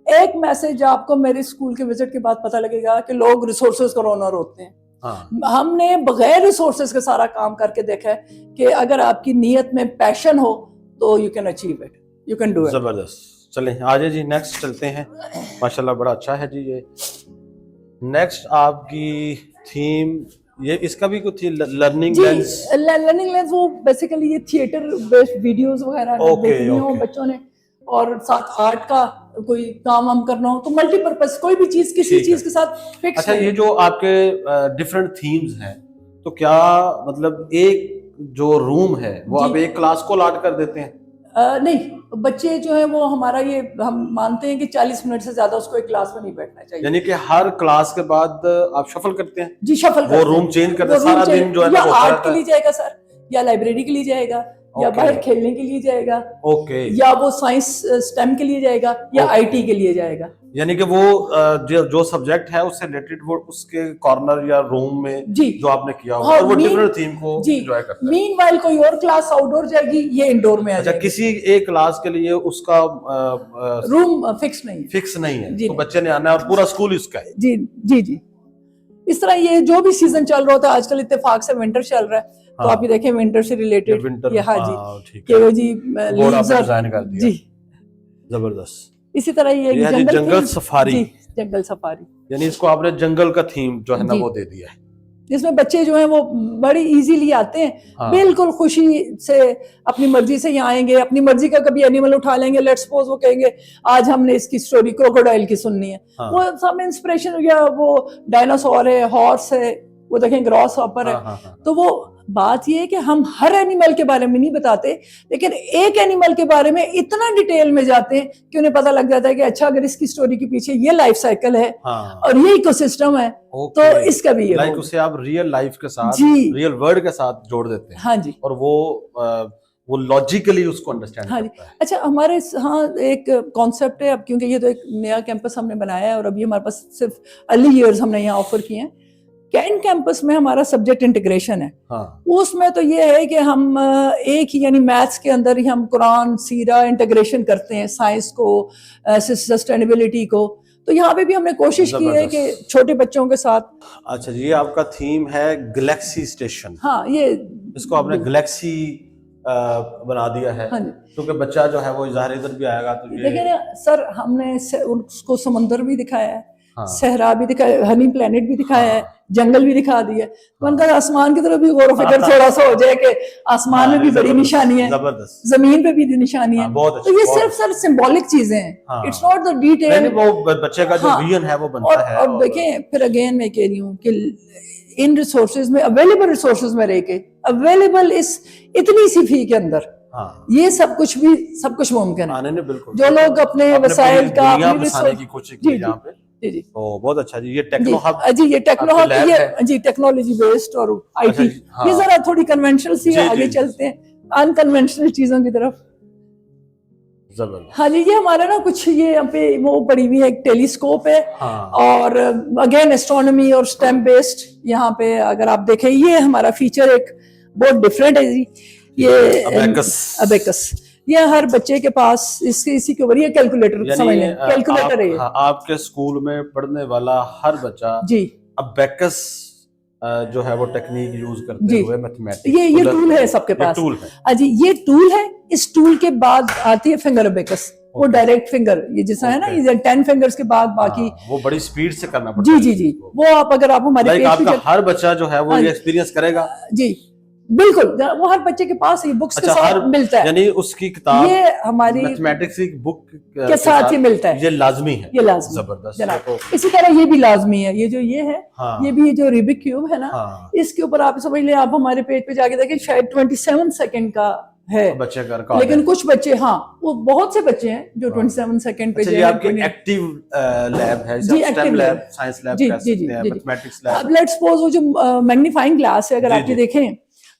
एक मैसेज आपको मेरे स्कूल के विजिट के बाद पता लगेगा कि लोग रिसोर्सेज का ओनर होते हैं। हाँ हमने बगैर रिसोर्सेज के सारा काम करके देखा है कि अगर आपकी नीयत में पैशन हो तो you can achieve it, you can do it. जबरदस्त। चलें आगे जी, नेक्स्ट चलते हैं। माशाल्लाह बड़ा अच्छा है जी। ये नेक्स्ट आपकी थीम, ये इसका भी कुछ लर्निंग जी, लेंस। लर्निंग लेंस वो बेसिकली ये थिएटर बेस्ड वीडियोस वगैरह ओके, देखनी हो ओके। बच्चों ने, और साथ आर्ट का कोई काम हम करना हो तो मल्टीपर्पज कोई भी चीज किसी ठीक है। चीज के साथ फिक्स अच्छा, ये जो आपके डिफरेंट थीम्स हैं, तो क्या मतलब एक जो रूम है वो जी। आप एक क्लास को अलॉट कर देते हैं? नहीं, बच्चे जो है वो हमारा ये हम मानते हैं कि 40 मिनट से ज्यादा उसको एक क्लास में नहीं बैठना चाहिए। यानी कि हर क्लास के बाद आप शफल करते हैं? जी, शफल वो रूम चेंज करते हैं, सारा दिन जो है या ना वो होता आर्ट रहता के लिए है? जाएगा सर, या लाइब्रेरी के लिए जाएगा, या ओके। बाहर खेलने के लिए जाएगा, ओके। या वो साइंस स्टेम के लिए जाएगा, या ओके। आईटी के लिए जाएगा। यानी कि वो जो सब्जेक्ट है उससे रिलेटेड वो उसके कॉर्नर या रूम में जी। जो आपने किया होगा, हाँ, और वो डिफरेंट थीम को जी, एंजॉय करता है। मीनवाइल कोई और क्लास आउटडोर जाएगी, ये इंडोर में आ अच्छा, जाएगी। किसी एक क्लास के लिए उसका रूम फिक्स नहीं है। फिक्स नहीं है, जी तो नहीं। बच्चे ने आना है और पूरा स्कूल इसका है। जी जी जी, इस तरह ये जो भी सीजन चल रहा होता है, आजकल इत्तेफाक से विंटर चल रहा है, तो हाँ। आप ये देखें विंटर से रिलेटेड विंटर, ये, हाँ जी, ठीक कि है। वो जी बोर्ड leaves आपने और- डिजाइन कर दिया। जी, जबरदस्त। इसी तरह ये ये है जी जंगल थीम- सफारी। जी, जंगल सफारी, यानी इसको आपने जंगल का थीम जो है ना जी। वो दे दिया है। जिसमें बच्चे जो हैं वो बड़ी इजीली आते हैं, हाँ। बिल्कुल खुशी से अपनी मर्जी से यहाँ आएंगे, अपनी मर्जी का कभी एनिमल उठा लेंगे। लेट्स सपोज वो कहेंगे आज हमने इसकी स्टोरी क्रोकोडाइल की सुननी है, हाँ। वो सब इंस्पिरेशन, या वो डायनासोर है, हॉर्स है, वो देखें ग्रॉस हॉपर है। हाँ, हाँ, हाँ। तो वो बात ये है कि हम हर एनिमल के बारे में नहीं बताते, लेकिन एक एनिमल के बारे में इतना डिटेल में जाते हैं कि उन्हें पता लग जाता है कि अच्छा अगर इसकी स्टोरी के पीछे ये लाइफ साइकिल है हाँ। और ये इकोसिस्टम है, ओके। तो इसका भी ये लाइक होगा। उसे आप रियल लाइफ के साथ, जी। रियल वर्ल्ड के साथ जोड़ देते हैं, हाँ जी, और वो लॉजिकली उसको अंडरस्टैंड हाँ जी। करता है। अच्छा, हमारे हाँ एक कॉन्सेप्ट है अब, क्योंकि ये तो एक नया कैंपस हमने बनाया है और अभी हमारे पास सिर्फ अर्ली ईयर्स हमने यहाँ ऑफर किए हैं। कैन कैंपस में हमारा सब्जेक्ट इंटीग्रेशन है। हाँ। उसमें तो ये है कि हम एक ही यानी मैथ्स के अंदर ही हम कुरान सीरा इंटीग्रेशन करते हैं, साइंस को, सस्टेनेबिलिटी को। तो यहाँ पे भी हमने कोशिश की है कि छोटे बच्चों के साथ। अच्छा जी, ये आपका थीम है गैलेक्सी स्टेशन। हाँ, ये इसको आपने गैलेक्सी बना दिया है, हाँ जी। क्योंकि बच्चा जो है वो ज़ाहिर इधर भी आएगा तो ये देखिए ना सर, हमने उसको समंदर भी दिखाया है, हाँ। सहरा भी दिखाया, हनी प्लेनेट भी दिखाया है, जंगल भी दिखा दिया। तो उनका आसमान की तरफ भी गौर फिक्र थोड़ा सा हो जाए कि आसमान में भी बड़ी निशानी है, जबरदस्त, जमीन पे भी निशानी है। बहुत अच्छा, तो ये सिर्फ सर सिंबॉलिक चीजें हैं, इट्स नॉट द डिटेल। वो बच्चे का जो हाँ। विजन है वो बनता है। और देखें, फिर अगेन मैं कह रही हूँ कि इन रिसोर्सेज में, अवेलेबल रिसोर्सेज में रह के, अवेलेबल इस इतनी सी फी के अंदर हाँ। ये सब कुछ मुमकिन है। आने ने बिल्कुल, जो लोग अपने वसाइल का दुनिया अपनी बसाने रिसोर्स, की कोशिश जी की यहाँ पे। जी जी, तो बहुत अच्छा जी। ये टेक्नो हब, जी ये टेक्नो हब, लैब है। जी टेक्नोलॉजी बेस्ड और आईटी। हाँ। ये जरा थोड़ी कन्वेंशनल सी है, जी, आगे जी। चलते हैं अनकन्वेंशनल चीजों की तरफ। जबरदस्त। हाँ जी, ये हमारा ना कुछ ये यहाँ पे वो पड़ी हुई है, एक टेलीस्कोप है। हाँ। और अगेन एस्ट्रोनॉमी और स्टेम बेस्ड यहाँ पे अगर आप देखें, ये हमारा फीचर एक बहुत डिफरेंट है जी। ये अबेकस, ये हर बच्चे के पास इसी के ऊपर ये कैलकुलेटर समझ लें, कैलकुलेटर है ये। आपके स्कूल में पढ़ने वाला हर बच्चा जी अबेकस जो है वो टेक्निक यूज करते हुए मैथमेटिक्स, ये टूल है सबके पास। टूल है। अजी ये टूल है। इस टूल के बाद आती है फिंगर अबेकस, वो डायरेक्ट फिंगर, ये जैसा है ना, ये 10 फिंगर्स के बाद बाकी वो बड़ी स्पीड से करना पड़ता है। जी वो आप अगर आप हमारे पेज पे हर बच्चा जो है वो ये एक्सपीरियंस करेगा। जी बिल्कुल, वो हर बच्चे के पास ये बुक्स के साथ मिलता है, यानी उसकी किताब, ये हमारी मैथमेटिक्स की बुक के साथ ही मिलता है। ये लाजमी है, ये लाजमी। जबरदस्त। इसी तरह ये भी लाजमी है, ये जो ये है, हाँ। ये भी जो रूबिक क्यूब है ना, हाँ। इसके ऊपर आप समझ लें, आप हमारे पेज पे जाके देखें, शायद 27 सेकंड का है बच्चे का, लेकिन कुछ बच्चे, हाँ वो बहुत से बच्चे हैं जो 27 सेकंड पे। ये आपकी एक्टिव लैब है, स्टेम लैब, साइंस लैब कह सकते हैं, मैथमेटिक्स लैब। अब लेट्स सपोज वो जो मैग्नीफाइंग ग्लास है, अगर आप ये देखें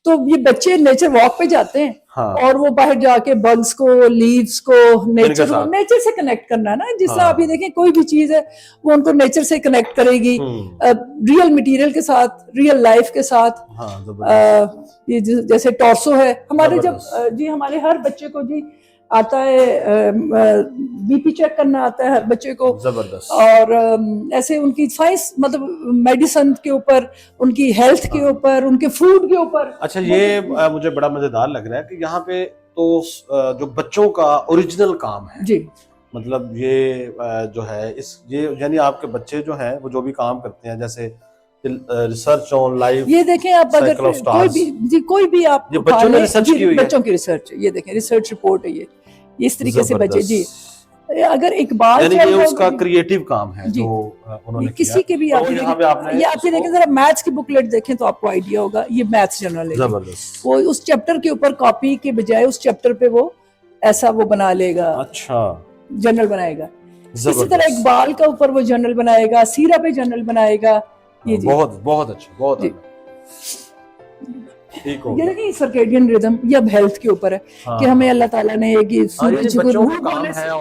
तो ये बच्चे नेचर वॉक पे जाते हैं। हाँ। और वो बाहर जाके बग्स को, लीव्स को, नेचर से कनेक्ट करना है ना, जिस तरह आप ये देखें कोई भी चीज है वो उनको नेचर से कनेक्ट करेगी, रियल मटेरियल के साथ, रियल लाइफ के साथ। हाँ, ये जैसे टॉर्सो है हमारे, जब जी हमारे हर बच्चे को जी आता है, बीपी चेक करना आता है हर बच्चे को। जबरदस्त। और ऐसे उनकी साइंस मतलब मेडिसिन के ऊपर, उनकी हेल्थ के ऊपर, उनके फूड के ऊपर। अच्छा, ये मुझे बड़ा मजेदार लग रहा है कि यहाँ पे तो जो बच्चों का ओरिजिनल काम है जी, मतलब ये जो है ये यानी आपके बच्चे जो हैं वो जो भी काम करते हैं, जैसे रिसर्च ऑन लाइफ, ये देखें आप, अगर कोई भी आप ये बच्चों ने रिसर्च की हुई है, बच्चों की रिसर्च, ये देखें रिसर्च रिपोर्ट है ये इस तरीके से बच्चे जी। अगर इकबाल यानी ये उसका क्रिएटिव काम है जो उन्होंने किसी के भी, आप ये आपके देखें जरा मैथ्स की बुकलेट देखें तो आपको आइडिया होगा, ये मैथ्स जर्नल है। जबरदस्त। वो उस चैप्टर के ऊपर कॉपी के बजाय उस चैप्टर पे वो ऐसा वो बना लेगा, अच्छा जर्नल बनाएगा। इसी तरह इकबाल का ऊपर वो जर्नल बनाएगा, सीरा पे जर्नल बनाएगा। ये जी बहुत बहुत अच्छा, बहुत ठीक हो। ये देखिए सर्केडियन रिदम, ये अब हेल्थ के ऊपर है कि हमें अल्लाह ताला ने एक सूरज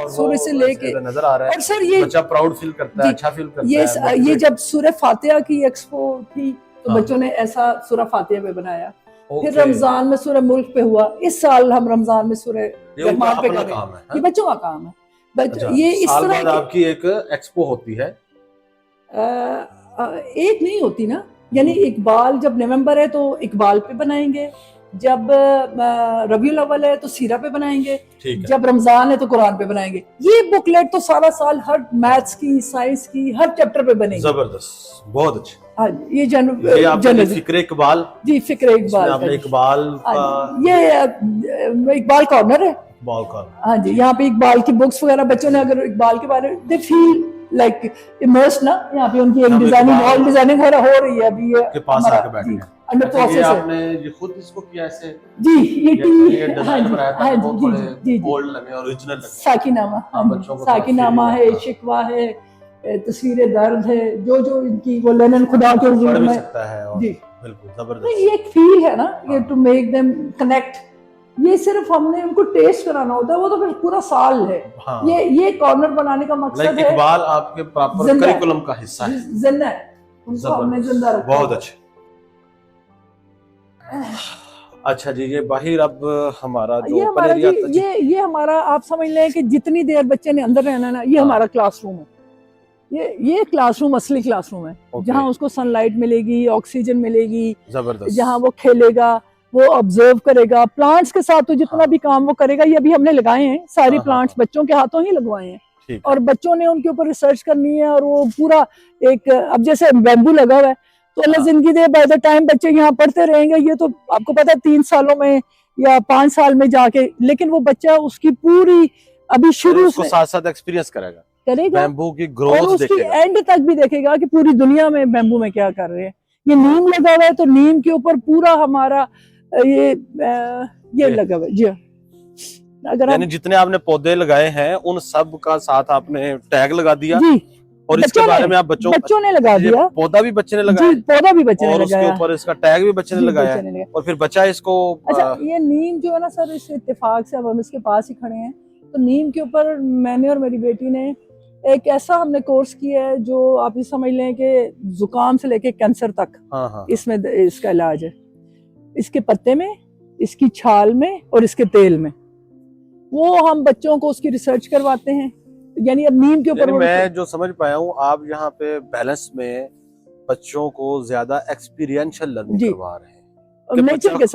सूरज से लेके नजर आ रहा है, और सर ये बच्चा प्राउड फील करता है, अच्छा फील करता है। ये जब सूरह फातिहा की एक्सपो थी तो बच्चों ने ऐसा सूरह फातिहा पे बनाया। फिर रमजान में सूरह मुल्क पे हुआ, इस साल हम रमजान में सूरह रहमान पे कर रहे हैं। ये बच्चों का काम है। ये इस तरह आपकी एक एक्सपो होती है, एक नहीं होती ना, यानी इकबाल जब नवंबर है तो इकबाल पे बनाएंगे, जब रबीउल अव्वल है तो सीरा पे बनाएंगे, जब रमजान है तो कुरान पे बनाएंगे। ये बुकलेट तो सारा साल हर मैथ्स की, साइंस की, हर चैप्टर पे बनेगी। जबरदस्त, बहुत अच्छा। हाँ, ये फिक्रे इकबाल जी, फिक्रे इकबाल, आपने इकबाल ये इकबाल कॉर्नर है। हाँ जी, यहाँ पे इकबाल की बुक्स वगैरह बच्चों ने अगर इकबाल के बारे में दे फील लाइक इमर्स्ड ना, यहाँ पे उनकी एक डिजाइनिंग, वॉल डिजाइनिंग हो रही है अभी के पास आके बैठ गए। अंडर प्रोसेस है। आपने ये खुद इसको किया ऐसे जी, ये डिजाइन बनाया था, बहुत जी बोल्ड लगे, ओरिजिनल लगे। साकिनामा, साकिनामा है, शिकवा है, तस्वीरें दर्द है, जो जो इनकी वो लेनिन खुदा के हुजूर में जी बिल्कुल जबरदस्त। ये एक फील है ना, ये टू मेक देम कनेक्ट। ये सिर्फ हमने उनको टेस्ट कराना होता है, वो तो फिर पूरा साल है। हाँ। ये कॉर्नर बनाने का मकसद है, इकबाल आपके प्रॉपर करिकुलम का हिस्सा है, जिंदा है, उनको हमने जिंदा रखा। बहुत अच्छा। अच्छा जी, ये बाहर अब हमारा जो ये हमारा आप समझ लें कि जितनी देर बच्चे ने अंदर रहना ना, ये हमारा क्लासरूम है। ये क्लासरूम असली क्लासरूम है, जहाँ उसको सनलाइट मिलेगी, ऑक्सीजन मिलेगी, जहाँ वो खेलेगा, वो ऑब्जर्व करेगा। प्लांट्स के साथ तो जितना भी काम वो करेगा, ये अभी हमने लगाए हैं सारे प्लांट्स, बच्चों के हाथों ही लगवाए हैं, और बच्चों ने उनके ऊपर रिसर्च करनी है। और वो पूरा एक, अब जैसे बैम्बू लगा हुआ है तो अल्लाह जिंदगी दे, बाय द टाइम बच्चे यहाँ पढ़ते रहेंगे, ये तो आपको पता है 3 सालों में या 5 साल में जाके, लेकिन वो बच्चा उसकी पूरी अभी शुरू से साथ साथ एक्सपीरियंस करेगा बैम्बू की ग्रोथ, और उसकी एंड तक भी देखेगा कि पूरी दुनिया में बैम्बू में क्या कर रहे हैं। ये नीम लगा हुआ है तो नीम के ऊपर पूरा हमारा ये लगा हुआ है जी। अगर यानी जितने आपने पौधे लगाए हैं उन सब का साथ आपने टैग लगा दिया जी, और इसके बारे में आप बच्चों ने लगा दिया, पौधा भी बच्चे ने लगाया, पौधा भी बच्चे ने लगाया, उसके ऊपर इसका टैग भी बच्चे ने लगाया, और फिर बच्चा इसको। अच्छा, ये नीम जो है ना सर, इस इत्तेफाक से अब हम इसके पास ही खड़े हैं, तो नीम के ऊपर मैंने और मेरी बेटी ने एक ऐसा हमने कोर्स किया है जो आप ये समझ लें कि जुकाम से लेके कैंसर तक इसमें इसका इलाज है। इसके पत्ते में, इसकी छाल में और इसके तेल में, वो हम बच्चों को उसकी रिसर्च करवाते हैं। यानी अब नीम के ऊपर मैं जो समझ पाया हूँ, आप यहाँ पे बैलेंस में बच्चों को ज्यादा एक्सपीरियंशियल लर्निंग करवा रहे हैं, नेचर के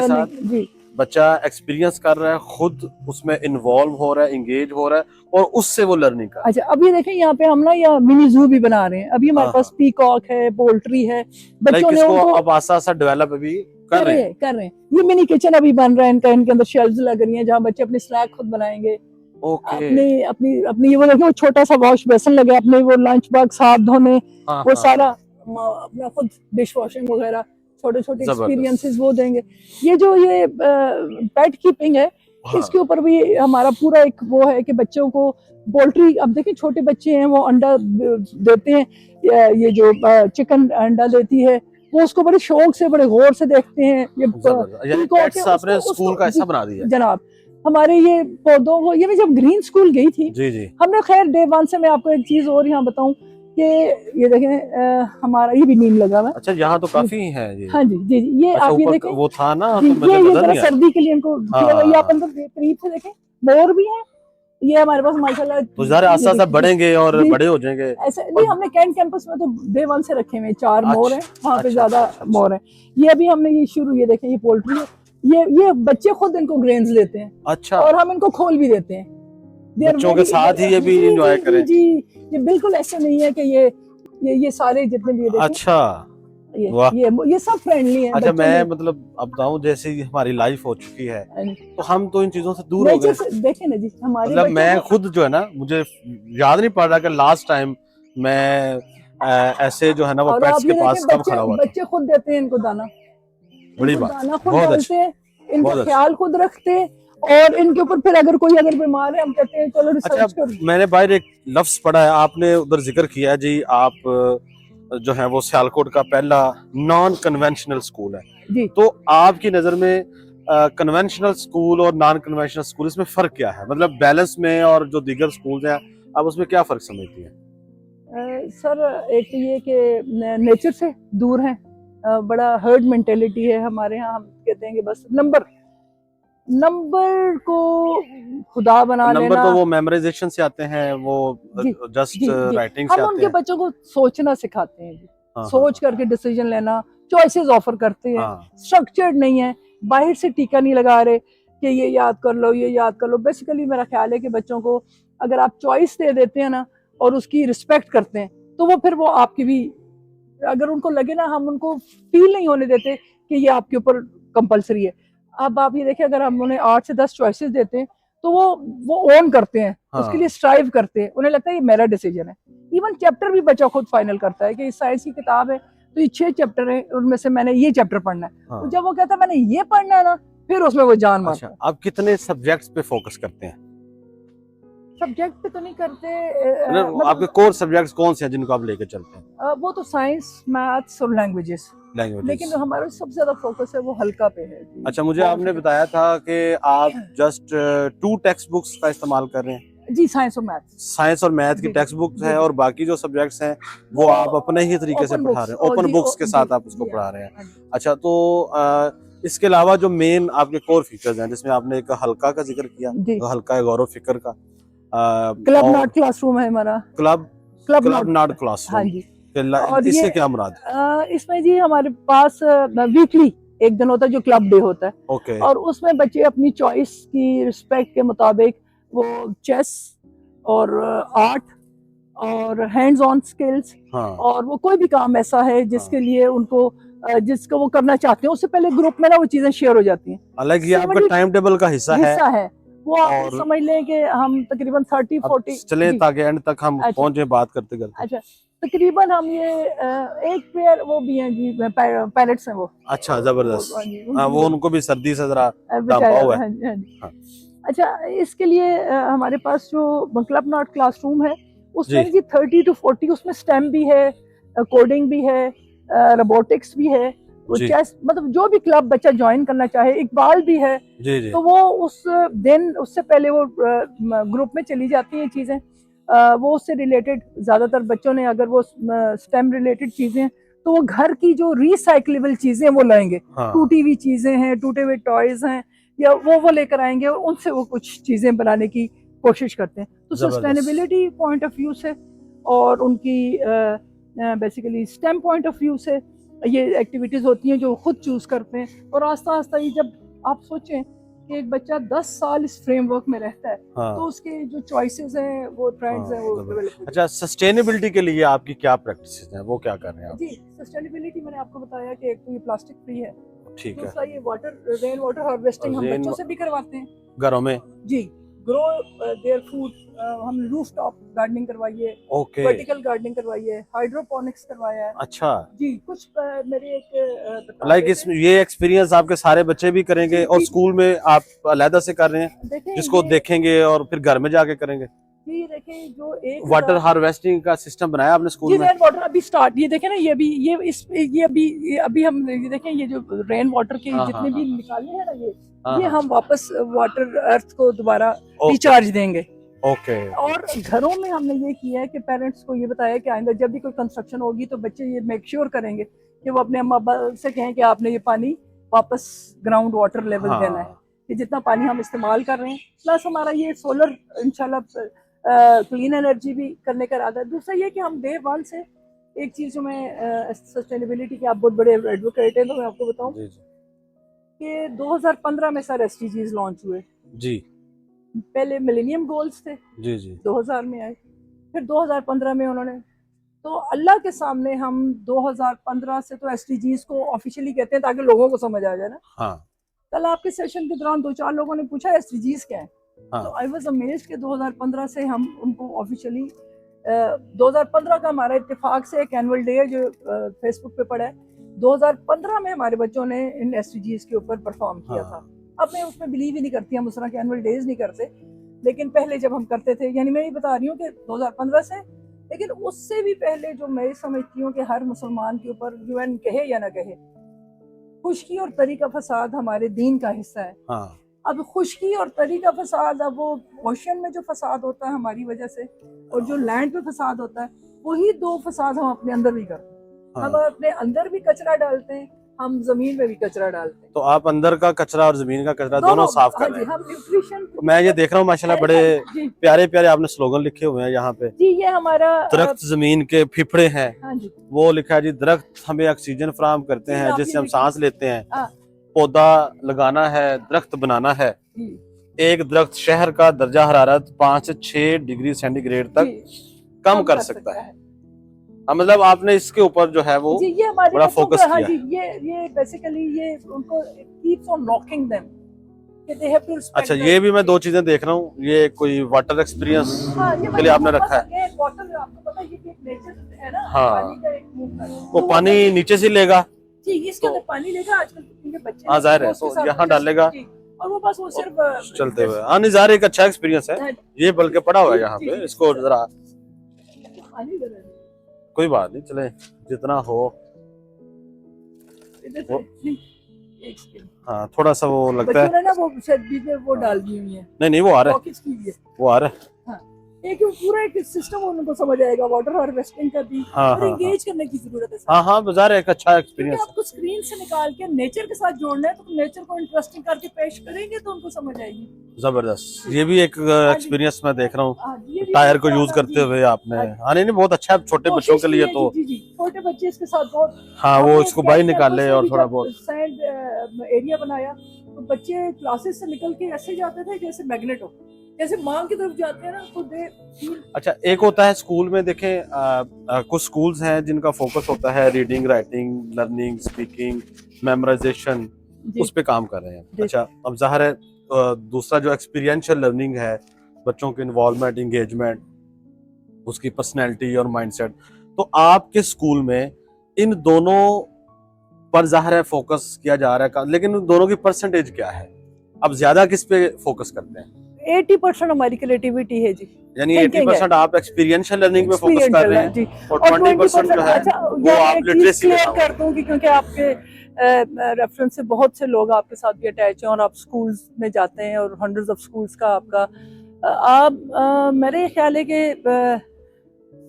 साथ जी। बच्चा एक्सपीरियंस कर रहा है, खुद उसमें इन्वॉल्व हो रहा है, एंगेज हो रहा है, और उससे वो लर्निंग कर रहा है। अच्छा, अभी देखें यहाँ पे हम ना या मिनी जू भी बना रहे हैं। अभी हमारे पास पीकॉक है, पोल्ट्री है, बच्चों ने उनको अब आसा डेवलप अभी कर रहे हैं। ये मिनी किचन अभी बन रहा है इनका, इनके अंदर शेल्व्स लग रही हैं जहाँ बच्चे अपने स्नैक खुद बनाएंगे। अपनी अपनी अपनी वो देखो, छोटा सा वॉश बेसन लगे, अपने वो लंच बॉक्स हाथ धोने, वो सारा अपना खुद डिश वॉशिंग वगैरह, छोटे छोटे एक्सपीरियंसेस वो देंगे। ये जो ये पेट कीपिंग है, इसके ऊपर भी हमारा पूरा एक वो है कि बच्चों को पोल्ट्री, अब देखिए छोटे बच्चे हैं वो अंडा देते हैं, ये जो चिकन अंडा देती है, वो उसको बड़े शौक से, बड़े गौर से देखते हैं। ये आपने स्कूल का ऐसा बना दिया जनाब। हमारे ये पौधों को, ये मैं जब ग्रीन स्कूल गई थी, जी। हमने खैर डे 1 से, मैं आपको एक चीज और यहाँ बताऊं कि ये देखें हमारा ये भी नीम लगा हुआ है। अच्छा, यहाँ तो काफी है ये। हाँ जी जी जी, ये अच्छा, आप ये ऊपर देखें, वो था ना, जी, तो मुझे ये नजर जरा नहीं आया। सर्दी के लिए इनको किया हुआ है। ये आप हाँ, अंदर करीब से देखें, मोर भी है। ये हमारे पास माशाल्लाह तो ज़रा ये आस्ता आस्ता देखिए, बढ़ेंगे और जी, बड़े हो जाएंगे। ऐसे नहीं, और हमने कैंट कैंपस में तो डे 1 से रखे हुए हैं, 4 मोर हैं अच्छा वहाँ पे, अच्छा ज्यादा अच्छा अच्छा। मोर हैं। ये अभी हमने ये शुरू, ये देखें, ये पोल्ट्री है। ये बच्चे खुद इनको ग्रेन्स देते हैं अच्छा, और हम इनको खोल भी देते हैं। They are बच्चों के very- साथ ही ये भी जी एंजॉय जी जी करें। जी, ये बिल्कुल ऐसे नहीं है कि ये सारे जितने भी ये देखें, अच्छा, ये वाह। ये सब फ्रेंडली हैं अच्छा, बच्चों मैं में। मतलब अब बताऊं, जैसे ही हमारी लाइफ हो चुकी है तो हम तो इन चीजों से दूर हो नेचर गए। से देखें ना जी, हमारे मतलब बच्चों मैं को, खुद जो है ना, मुझे याद नहीं पड़ रहा कि लास्ट टाइम मैं ऐसे जो है ना वो और पेट्स आप के ये पास देखें, कब खड़ा हुआ था। बच्चे खुद देते हैं इनको दाना, बड़ी इनको बात, दाना खुद बहुत डालते अच्छी, हैं, इनका बहुत अच्छी। ख्याल खुद रखते हैं। और इनके ऊपर फिर अगर कोई बीमार है, हम कहते हैं चलो अच्छा, रिसर्च कर। मैंने बाहर एक लफ्ज पढ़ा है, आपने उधर जिक्र किया है जी, आप जो है वो सियालकोट का पहला नॉन कन्वेंशनल स्कूल है। जी, तो आपकी नज़र में कन्वेंशनल स्कूल और नॉन कन्वेंशनल स्कूल, इसमें फ़र्क क्या है? मतलब बैलेंस में और जो दीगर स्कूल हैं, आप उसमें क्या फ़र्क समझती हैं? सर, एक तो ये कि नेचर से दूर है, बड़ा हर्ड मेंटेलिटी है हमारे यहाँ। हम कहते हैं कि बस नंबर को खुदा बना नंबर लेना। तो वो मेमोराइजेशन से आते हैं, वो जी जस्ट जी जी, राइटिंग से हम आते उनके हैं। बच्चों को सोचना सिखाते हैं जी, हाँ हाँ सोच करके डिसीजन लेना, चॉइसेस ऑफर करते हैं। हाँ स्ट्रक्चर्ड नहीं है, बाहर से टीका नहीं लगा रहे कि ये याद कर लो, ये याद कर लो। बेसिकली मेरा ख्याल है कि बच्चों को अगर आप चॉइस दे देते हैं ना और उसकी रिस्पेक्ट करते हैं, तो वो फिर वो आपकी भी, अगर उनको लगे ना, हम उनको फील नहीं होने देते कि ये आपके ऊपर कंपलसरी है। अब आप ये देखिए, अगर हम उन्हें 8 से 10 चॉइसेस देते हैं तो वो ओन करते हैं, उसके लिए हाँ, स्ट्राइव करते हैं, उन्हें लगता है ये मेरा डिसीजन है। इवन चैप्टर भी बच्चा खुद फाइनल करता है कि साइंस की किताब है तो ये 6 चैप्टर है, उनमें से मैंने ये चैप्टर पढ़ना है। तो हाँ। जब वो कहता है मैंने ये पढ़ना है ना, फिर उसमें वो जान मारता अच्छा, है। आप कितने सब्जेक्ट्स पे फोकस करते हैं? सब्जेक्ट पे तो नहीं करते, मतलब आपके मतलब कोर सब्जेक्ट्स कौन से हैं जिनको आप लेके चलते हैं? वो तो साइंस, मैथ्स और लैंग्वेजेस, लेकिन लैंग्वेजेस। जो हमारा सबसे ज्यादा फोकस है वो हल्का पे है जी। अच्छा, मुझे बहुत आपने फिक्र- बताया था कि आप जस्ट 2 टेक्स्ट बुक्स का इस्तेमाल कर रहे हैं, जी, साइंस और मैथ्स। साइंस और मैथ की जी टेक्स्ट बुक्स जी है, जी, और बाकी जो सब्जेक्ट्स हैं वो आप अपने ही तरीके से ओपन पढ़ा बुक्स, रहे हैं, ओपन जी बुक्स के जी साथ आप उसको जी, पढ़ा रहे हैं। हाँ जी। अच्छा, तो इसके अलावा जो मेन आपके कोर फीचर्स हैं, जिसमें आपने एक हल्का का जिक्र किया, जी, हल्का है गौरव फिक्र का, क्लब और नॉट क्लासरूम है हमारा, club club club not. Not हाँ क्लासरूम, जी, और ये इससे क्या मुराद? इसमें जी हमारे पास वीकली एक दिन होता है जो क्लब डे होता है, ओके। और उसमें बच्चे अपनी चॉइस की रिस्पेक्ट के मुताबिक वो चेस और आर्ट और हैंड्स ऑन स्किल्स, हाँ और वो कोई भी काम ऐसा है जिसके हाँ, लिए उनको जिसको वो करना चाहते हैं, उससे पहले ग्रुप में ना वो चीजें शेयर हो जाती हैं। अलग ये आपका 70 टाइम टेबल का हिस्सा है। हिस्सा है वो, आप और समझ लें कि हम तकरीबन 30-40 चले जी। ताकि एंड तक हम अच्छा पहुंचे बात करते करते। अच्छा, तकरीबन हम ये एक पेयर वो भी हैं जी, पैरेट्स हैं वो। अच्छा, जबरदस्त। हाँ जी, हाँ, उनकी वो उनको भी सर्दी से जरा दांपा बेचारा, हुआ है। हाँ जी हाँ जी। हाँ अच्छा, इसके लिए हमारे पास जो क्लब नॉट क्लासरूम है जी उसमें जी 30 to 40, उसमें स्टेम भी है, कोडिंग भी है, रोबोटिक्स भी है, वो जी चेस, मतलब जो भी क्लब बच्चा ज्वाइन करना चाहे, इकबाल भी है। जी जी। तो वो उस दिन, उससे पहले वो ग्रुप में चली जाती हैं चीज़ें, वो उससे रिलेटेड, ज़्यादातर बच्चों ने अगर वो स्टेम रिलेटेड चीज़ें, तो वो घर की जो रिसाइक्लेबल चीज़ें वो लाएंगे, हाँ, टूटी हुई चीज़ें हैं, टूटे हुए टॉयज़ हैं, या वो लेकर आएंगे और उनसे वो कुछ चीज़ें बनाने की कोशिश करते हैं। तो जबरदस्त। सस्टेनेबिलिटी पॉइंट ऑफ व्यू से और उनकी basically stem point of view से ये एक्टिविटीज़ होती हैं जो वो खुद चूज़ करते हैं। और आस्ता आस्ता ही, जब आप सोचें कि एक बच्चा 10 साल इस फ्रेमवर्क में रहता है, तो हाँ, उसके जो चॉइसेस हैं, वो ट्रेंड्स हैं, वो हाँ, डेवलप जबरदस्त। हो अच्छा, सस्टेनेबिलिटी के लिए आपकी क्या प्रैक्टिसेस हैं, वो क्या कर रहे हैं आप? जी। सस्टेनेबिलिटी मैंने आपको बताया कि एक तो ये प्लास्टिक फ्री है, ठीक है। दूसरा ये रेन वाटर हार्वेस्टिंग हम रेन बच्चों से भी करवाते हैं घरों में। जी। ग्रो देयर फूड, हम रूफ टॉप गार्डनिंग करवाइए, ओके। वर्टिकल गार्डनिंग करवाइए, हाइड्रोपोनिक्स करवाया है अच्छा, जी। कुछ मेरे एक बता लाइक रहे इस थे ये एक्सपीरियंस आपके सारे बच्चे भी करेंगे, जी और जी। स्कूल में आप अलहदा से कर रहे हैं, देखें जिसको ये देखेंगे और फिर घर में जाके करेंगे? जी, देखें जो वाटर हार्वेस्टिंग का सिस्टम बनाया आपने जी, स्कूल में? रेन वाटर अभी स्टार्ट, ये देखें ना, ये अभी हम ये देखें, ये जो रेन वाटर के हाँ हाँ जितने भी हाँ निकाले हैं ना, हाँ ये हाँ। हम वापस वाटर अर्थ को दोबारा ओके रिचार्ज देंगे। ओके। और घरों में हमने ये किया है कि पेरेंट्स को ये बताया कि आइंदा जब भी कोई कंस्ट्रक्शन होगी तो बच्चे ये मेक श्योर करेंगे कि वो अपने अम्मा अब्बा से कहें कि आपने ये पानी वापस ग्राउंड वाटर लेवल देना है, हाँ कि जितना पानी हम इस्तेमाल कर रहे हैं। प्लस हमारा ये सोलर इंशाल्लाह क्लीन एनर्जी भी करने का इरादा है। दूसरा ये कि हम डे वन से एक चीज़ जो मैं सस्टेनेबिलिटी के आप बहुत बड़े एडवोकेट हैं तो मैं आपको बताऊं जी जी कि 2015 में सर SDGs लॉन्च हुए। जी पहले मिलेनियम गोल्स थे, जी जी 2000 में आए, फिर 2015 में उन्होंने, तो अल्लाह के सामने हम 2015 से तो SDGs को ऑफिशियली कहते हैं ताकि लोगों को समझ आ जाए ना। हाँ कल आपके सेशन के दौरान 2-4 लोगों ने पूछा SDGs क्या है, तो हाँ आई वाज अमेज्ड कि 2015 से हम उनको ऑफिशियली 2015 का हमारा इत्तेफाक से एक एनुअल डे है जो फेसबुक पे पड़ा है। 2015 में हमारे बच्चों ने इन SDGs के ऊपर परफॉर्म किया था। हाँ अब मैं उसमें बिलीव ही नहीं करती, हम उस तरह के एनुअल डेज नहीं करते, लेकिन पहले जब हम करते थे, यानी मैं ये बता रही हूँ कि 2015 से, लेकिन उससे भी पहले जो मैं समझती हूँ कि हर मुसलमान के ऊपर UN कहे या ना कहे, खुशकी और तरी का फसाद हमारे दीन का हिस्सा है। हाँ अब खुशकी और तरी का फसाद, अब वो ओशन में जो फसाद होता है हमारी वजह से और जो लैंड पे फसाद होता है, वही दो फसाद हम अपने अंदर भी करते हैं। हम हाँ। अपने अंदर भी कचरा डालते हैं, हम जमीन में भी कचरा डालते हैं, तो आप अंदर का कचरा और जमीन का कचरा दोनों साफ हाँ कर रहे जी, हैं। हम न्यूट्रिशन। तो मैं ये देख रहा हूँ माशाल्लाह बड़े जी प्यारे प्यारे आपने स्लोगन लिखे हुए हैं यहाँ पे। जी, ये हमारा दरख्त जमीन के फिफड़े हैं, हाँ जी वो लिखा है जी। दरख्त हमें ऑक्सीजन फराहम करते जी, हैं आप जिससे ये हम सांस लेते हैं। हाँ पौधा लगाना है, दरख्त बनाना है। जी एक दरख्त शहर का दर्जा हरारत 5 से 6 डिग्री सेंटीग्रेड तक जी, कम कर सकता है। मतलब आपने इसके ऊपर जो है वो जी, ये हमारे बड़ा बच्चों फोकस को, हाँ किया जी, है। ये बेसिकली ये उनको कीप्स ऑन नॉकिंग देम कि दे हैव टू रिस्पेक्ट। अच्छा, ये भी मैं दो चीजें देख रहा हूँ। ये कोई वाटर एक्सपीरियंस हाँ, ये के लिए आपने रखा है। ये बॉटल, आपको पता है ये एक नेचर है ना, हाँ, पानी का एक मूवमेंट, वो पानी नीचे से लेगा जी, इसके अंदर पानी लेगा। आजकल क्योंकि बच्चे हाँ जाहिर है, उसके तो साथ यहाँ डालेगा जी, और वो बस वो सिर्फ चलते हुए। हाँ नहीं, जाहिर है, एक अच्छा एक्सपीरियंस है ये, बल्कि पड़ा हुआ है यहाँ जी, पे। जी, इसको जरा पानी दे रहे हैं। कोई बात नहीं, चले जितना हो इधर वो। से एक सेकंड, हाँ थोड़ा सा वो लगता बच्चों है। ने ना वो शायद बीच में वो डाल दी हुई है, नहीं नहीं, वो आ रहा है, पॉकेट्स की हुई है। वो आ रहा है। हाँ, एक पूरा एक सिस्टम उनको समझ आएगा वाटर हार्वेस्टिंग का भी, हाँ और हाँ एंगेज करने की जरूरत है। हाँ हाँ, बाजार एक अच्छा क्योंकि एक्सपीरियंस है। आपको स्क्रीन से निकाल के नेचर के साथ जोड़ना है, तो नेचर को इंटरेस्टिंग करके पेश करेंगे तो उनको समझ आएगी। जबरदस्त, ये भी एक एक्सपीरियंस मैं देख रहा हूँ। हाँ, ये भी टायर को बहुत यूज पुराना, करते जी, हुए आपने। हाँ, हाँ नहीं नहीं, बहुत अच्छा है छोटे बच्चों कोशिश के की लिए है, तो। जी जी, छोटे बच्चे इसके साथ बहुत। हाँ, वो हमने इसको बाहर कैंप निकाले कैंपस में और भी थोड़ा जब बहुत। सैंड एरिया बनाया तो बच्चे क्लासेस से निकल के ऐसे जाते थे जैसे मैग्नेट हो, जैसे माँ की तरफ जाते हैं ना, तो दे फील। अच्छा, एक होता है स्कूल में, देखें कुछ स्कूल्स हैं जिनका फोकस होता है reading, writing, learning, speaking, memorisation, उस पे काम कर रहे हैं। अच्छा, अब जाहिर है दूसरा जो एक्सपीरियंशियल लर्निंग है, बच्चों की इन्वॉल्वमेंट, इंगेजमेंट, उसकी पर्सनैलिटी और माइंडसेट, तो आपके स्कूल में इन दोनों पर जाहिर है फोकस किया जा रहा है, लेकिन उन दोनों की परसेंटेज क्या है? अब ज्यादा किस पे फोकस करते हैं? 80% हमारी क्रिएटिविटी है जी, यानी Thinking 80% आप एक्सपीरियंशियल लर्निंग पे फोकस कर रहे हैं जी, और और 20% जो है अच्छा, वो आप लिटरेसी के क्लियर साथ। कर दूं कि क्योंकि आपके रेफरेंस से बहुत से लोग आपके साथ भी अटैच हैं और आप स्कूल्स में जाते हैं और हंड्रेड्स ऑफ स्कूल्स का आपका आप मेरे ख्याल है कि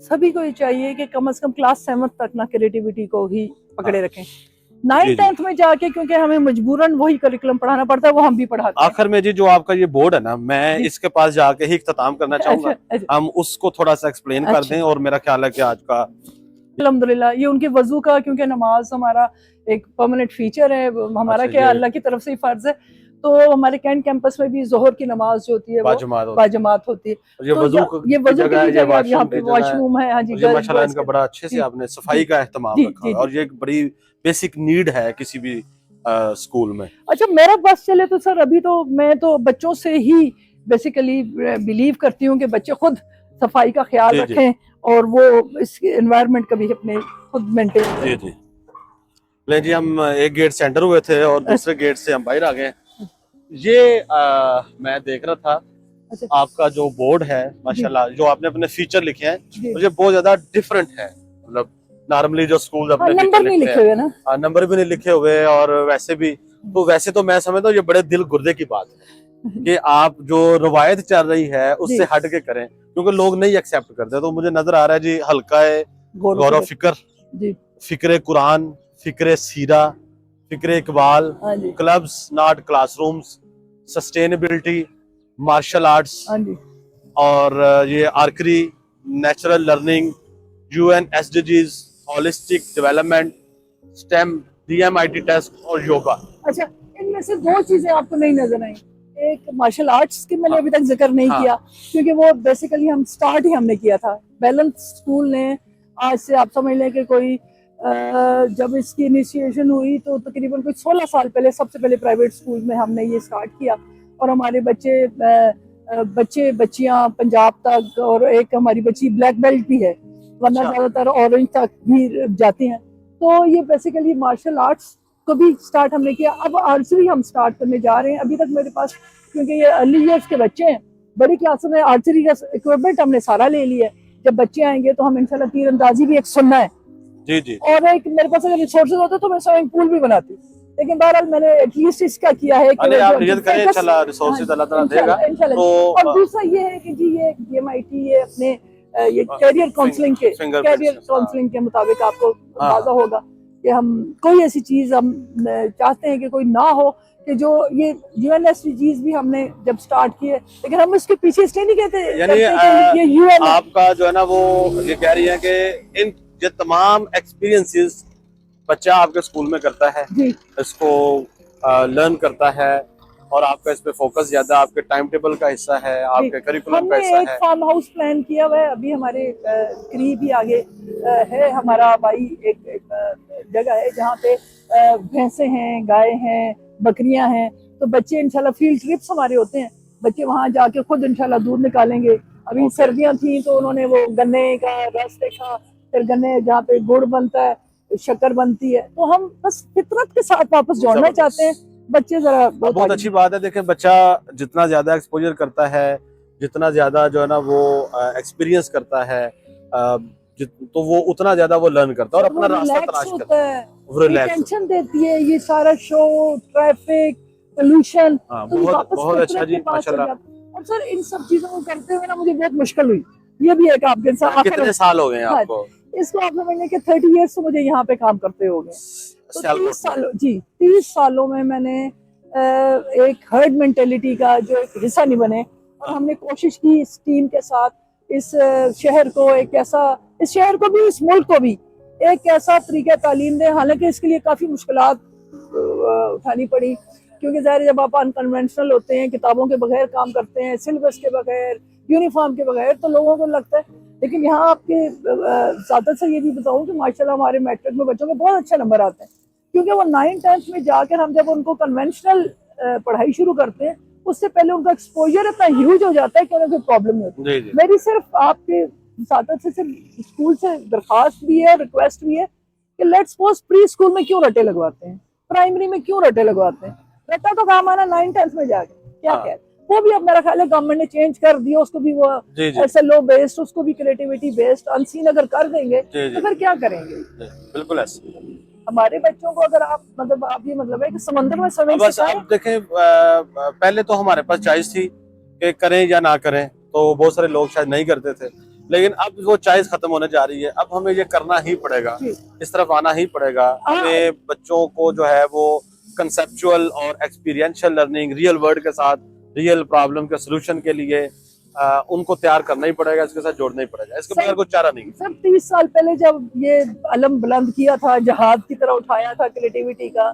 सभी को ये चाहिए कि कम से कम क्लास 7 तक ना क्रिएटिविटी को ही पकड़े रखें। 9th-10th में जाके क्योंकि हमें मजबूरन वही करिकुलम पढ़ाना पड़ता है, वो हम भी पढ़ाते हैं। आखिर में जी जो आपका ये बोर्ड है ना, मैं इसके पास जाके ही इख्तिताम करना चाहूंगा। अच्छा, हम उसको थोड़ा सा एक्सप्लेन कर दें, और मेरा ख्याल है कि आज का अल्हम्दुलिल्लाह ये उनके वजू का, क्योंकि नमाज हमारा एक परमानेंट फीचर है हमारा, अच्छा, क्या अल्लाह की तरफ से ही फर्ज है। तो हमारे कैंट कैंपस में भी जोहर की नमाज जो होती है वो बाजमात होती है। ये तो वजू ये वजू की जगह, जगह, यहाँ पे वॉशरूम है, हाँ जी, ये माशाल्लाह इनका बड़ा अच्छे से आपने सफाई का एहतमाम रखा है, और ये एक बड़ी बेसिक नीड है किसी भी स्कूल में। अच्छा, मेरा बस चले तो सर अभी तो मैं तो बच्चों से ही बेसिकली बिलीव करती हूँ कि बच्चे खुद सफाई का ख्याल रखें और वो इस एनवायरनमेंट का भी अपने खुद मेंटेन जी जी। ले जी, हम एक गेट से एंटर हुए थे और दूसरे गेट से हम बाहर आ गए। ये मैं देख रहा था आपका जो बोर्ड है माशाल्लाह, जो आपने अपने फीचर लिखे हैं, मुझे बहुत ज्यादा डिफरेंट है। मतलब नॉर्मली जो स्कूल अपने नंबर नहीं लिखे हुए ना, नंबर भी नहीं लिखे हुए, और वैसे भी तो मैं समझता हूँ ये बड़े दिल गुर्दे की बात है। कि आप जो रवायत चल रही है उससे जी। हट के करें, क्योंकि लोग नहीं एक्सेप्ट करते। तो मुझे नजर आ रहा है जी हल्का है गौरव फिक्र, जी। फिक्रे कुरान, फिक्रे सीरा, फिक्रे इकबाल, हाँ जी। Clubs not classrooms, sustainability, martial arts, हाँ जी। और ये archery, natural learning, UN SDGs, holistic development, STEM, DMIT test और योगा। अच्छा, इनमें से दो चीजें आपको नहीं नजर आई। एक मार्शल आर्ट्स की मैंने हाँ अभी तक जिक्र नहीं हाँ किया, क्योंकि वो बेसिकली हम स्टार्ट ही हमने किया था। बैलेंस स्कूल ने आज से आप समझ लें कि कोई जब इसकी इनिशिएशन हुई तो तकरीबन कोई 16 साल पहले सबसे पहले प्राइवेट स्कूल में हमने ये स्टार्ट किया। और हमारे बच्चे बच्चियां पंजाब तक, और एक हमारी बच्ची ब्लैक बेल्ट भी है, वरना अच्छा। ज्यादातर ऑरेंज तक भी जाती हैं। तो ये बेसिकली मार्शल आर्ट्स को भी स्टार्ट हमने किया। अब आर्चरी हम स्टार्ट करने जा रहे हैं। अभी तक मेरे पास, क्योंकि ये अर्ली ईयर्स के बच्चे हैं, बड़ी क्लासों में आर्चरी का इक्विपमेंट हमने सारा ले लिया है। जब बच्चे आएंगे तो हम इंशाल्लाह तीरंदाजी भी एक सुनना है, जी जी। और एक मेरे पास अगर रिसोर्सेज होते तो मैं स्विमिंग पूल भी बनाती। लेकिन बहरहाल मैंने एटलीस्ट इसका किया है कि अरे आप नियत करें, focus- इंशाल्लाह रिसोर्सेज अल्लाह ताला देगा। इंशाल्लाह इंशाल्लाह। तो और दूसरा ये है कि जी ये DMIT ये अपने ये कैरियर काउंसलिंग के मुताबिक आपको अंदाजा होगा कि हम कोई ऐसी चीज हम चाहते हैं कि कोई ना हो, कि जो ये UNSDGs भी हमने जब स्टार्ट किए, लेकिन हम इसके पीछे स्टे नहीं कहते यानी कि ये UN आपका जो है ना वो ये कह रही है कि इन ये तमाम एक्सपीरियंसेस बच्चा आपके स्कूल में करता है, जी। इसको लर्न करता है, और आपका इस पे फोकस ज्यादा आपके टाइम टेबल का हिस्सा है, आपके करिकुलम का हमने हिस्सा एक है। फार्म हाउस प्लान किया हुआ है। अभी हमारे करीब ही आगे है हमारा भाई एक जगह है जहाँ पे भैंसे हैं, गाय हैं, बकरियां हैं। तो बच्चे इंशाल्लाह फील्ड ट्रिप्स हमारे होते हैं, बच्चे वहाँ जाके खुद इंशाल्लाह दूध निकालेंगे। अभी सर्दियां थी तो उन्होंने वो गन्ने का रस देखा, फिर गन्ने जहाँ पे गुड़ बनता है, शक्कर बनती है। तो हम बस फितरत के साथ वापस जोड़ना चाहते हैं। बच्चे जरा बहुत अच्छी बात है। देखिए बच्चा जितना ज्यादा एक्सपोजर करता है, जितना ज्यादा जो है ना वो एक्सपीरियंस करता है, तो वो उतना ज्यादा वो लर्न करता है और अपना रास्ता तलाश करता है, रिलैक्स टेंशन देती है ये सारा शो, ट्रैफिक, पोल्यूशन। तो बहुत अच्छा जी, माशाल्लाह। और सर इन सब चीजों को करते हुए ना मुझे बहुत मुश्किल हुई। ये भी एक आपके साथ कितने साल हो गए हैं आपको? इसको आप समझने के 30 ईयर्स तो मुझे यहाँ पे काम करते हो गए। तो 30 सालों जी 30 सालों में मैंने एक हर्ड मेंटेलिटी का जो एक हिस्सा नहीं बने, और हमने कोशिश की इस टीम के साथ इस शहर को एक ऐसा, इस शहर को भी, इस मुल्क को भी एक ऐसा तरीका तालीम दें। हालांकि इसके लिए काफी मुश्किलात उठानी पड़ी, क्योंकि ज़ाहिर जब आप अनकन्वेंशनल होते हैं, किताबों के बगैर काम करते हैं, सिलेबस के बगैर, यूनिफॉर्म के बगैर, तो लोगों को लगता है। लेकिन यहाँ आपके ज़्यादा से ये भी बताऊँ कि माशाल्लाह हमारे मैट्रिक में बच्चों के बहुत अच्छे नंबर आते हैं, क्योंकि वो 9th-10th में जाकर हम जब उनको कन्वेंशनल पढ़ाई शुरू करते हैं, उससे पहले उनका एक्सपोजर इतना ह्यूज हो जाता है कि उन्हें कोई प्रॉब्लम नहीं होती। मेरी सिर्फ आपके साथ से सिर्फ स्कूल से दरखास्त भी है, रिक्वेस्ट भी है कि लेट्स सपोज प्री स्कूल में क्यों रटे लगवाते हैं, प्राइमरी में क्यों रटे लगवाते हैं। रटा तो काम आना 9th-10th में जाके, क्या कह वो भी अब मेरा ख्याल है गवर्नमेंट ने चेंज कर दिया, उसको भी वो SLO बेस्ड, उसको भी क्रिएटिविटी बेस्ड अनसीन अगर कर देंगे तो फिर क्या करेंगे। बिल्कुल ऐसे हमारे बच्चों को अगर आप मतलब आप ये मतलब है कि समंदर में स्विमिंग बस आप देखें, पहले तो हमारे पास चॉइस थी कि करें या ना करें, तो बहुत सारे लोग शायद नहीं करते थे, लेकिन अब वो चॉइस खत्म होने जा रही है। अब हमें ये करना ही पड़ेगा, इस तरफ आना ही पड़ेगा। हमें बच्चों को जो है वो कंसेप्चुअल और एक्सपीरियंशियल लर्निंग, रियल वर्ल्ड के साथ रियल प्रॉब्लम के सोल्यूशन के लिए उनको तैयार करना ही पड़ेगा, इसके साथ जोड़ना ही पड़ेगा, इसके बगैर कुछ चारा नहीं। सर 30 साल पहले जब ये अलम बुलंद किया था, जहाज की तरह उठाया था क्रिएटिविटी का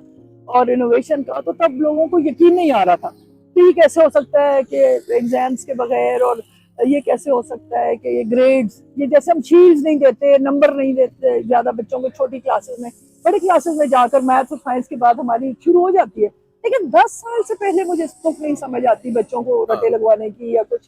और इनोवेशन का, तो तब लोगों को यकीन नहीं आ रहा था कि ये कैसे हो सकता है कि एग्जाम्स के बगैर, और ये कैसे हो सकता है कि ये ग्रेड्स, ये जैसे हम शील्ड्स नहीं देते, नंबर नहीं देते ज्यादा बच्चों को छोटी क्लासेस में, बड़ी क्लासेस में जाकर मैथ्स और साइंस की बात हमारी शुरू हो जाती है। लेकिन 10 साल से पहले मुझे तुक नहीं समझ आती बच्चों को रटे लगवाने की या कुछ।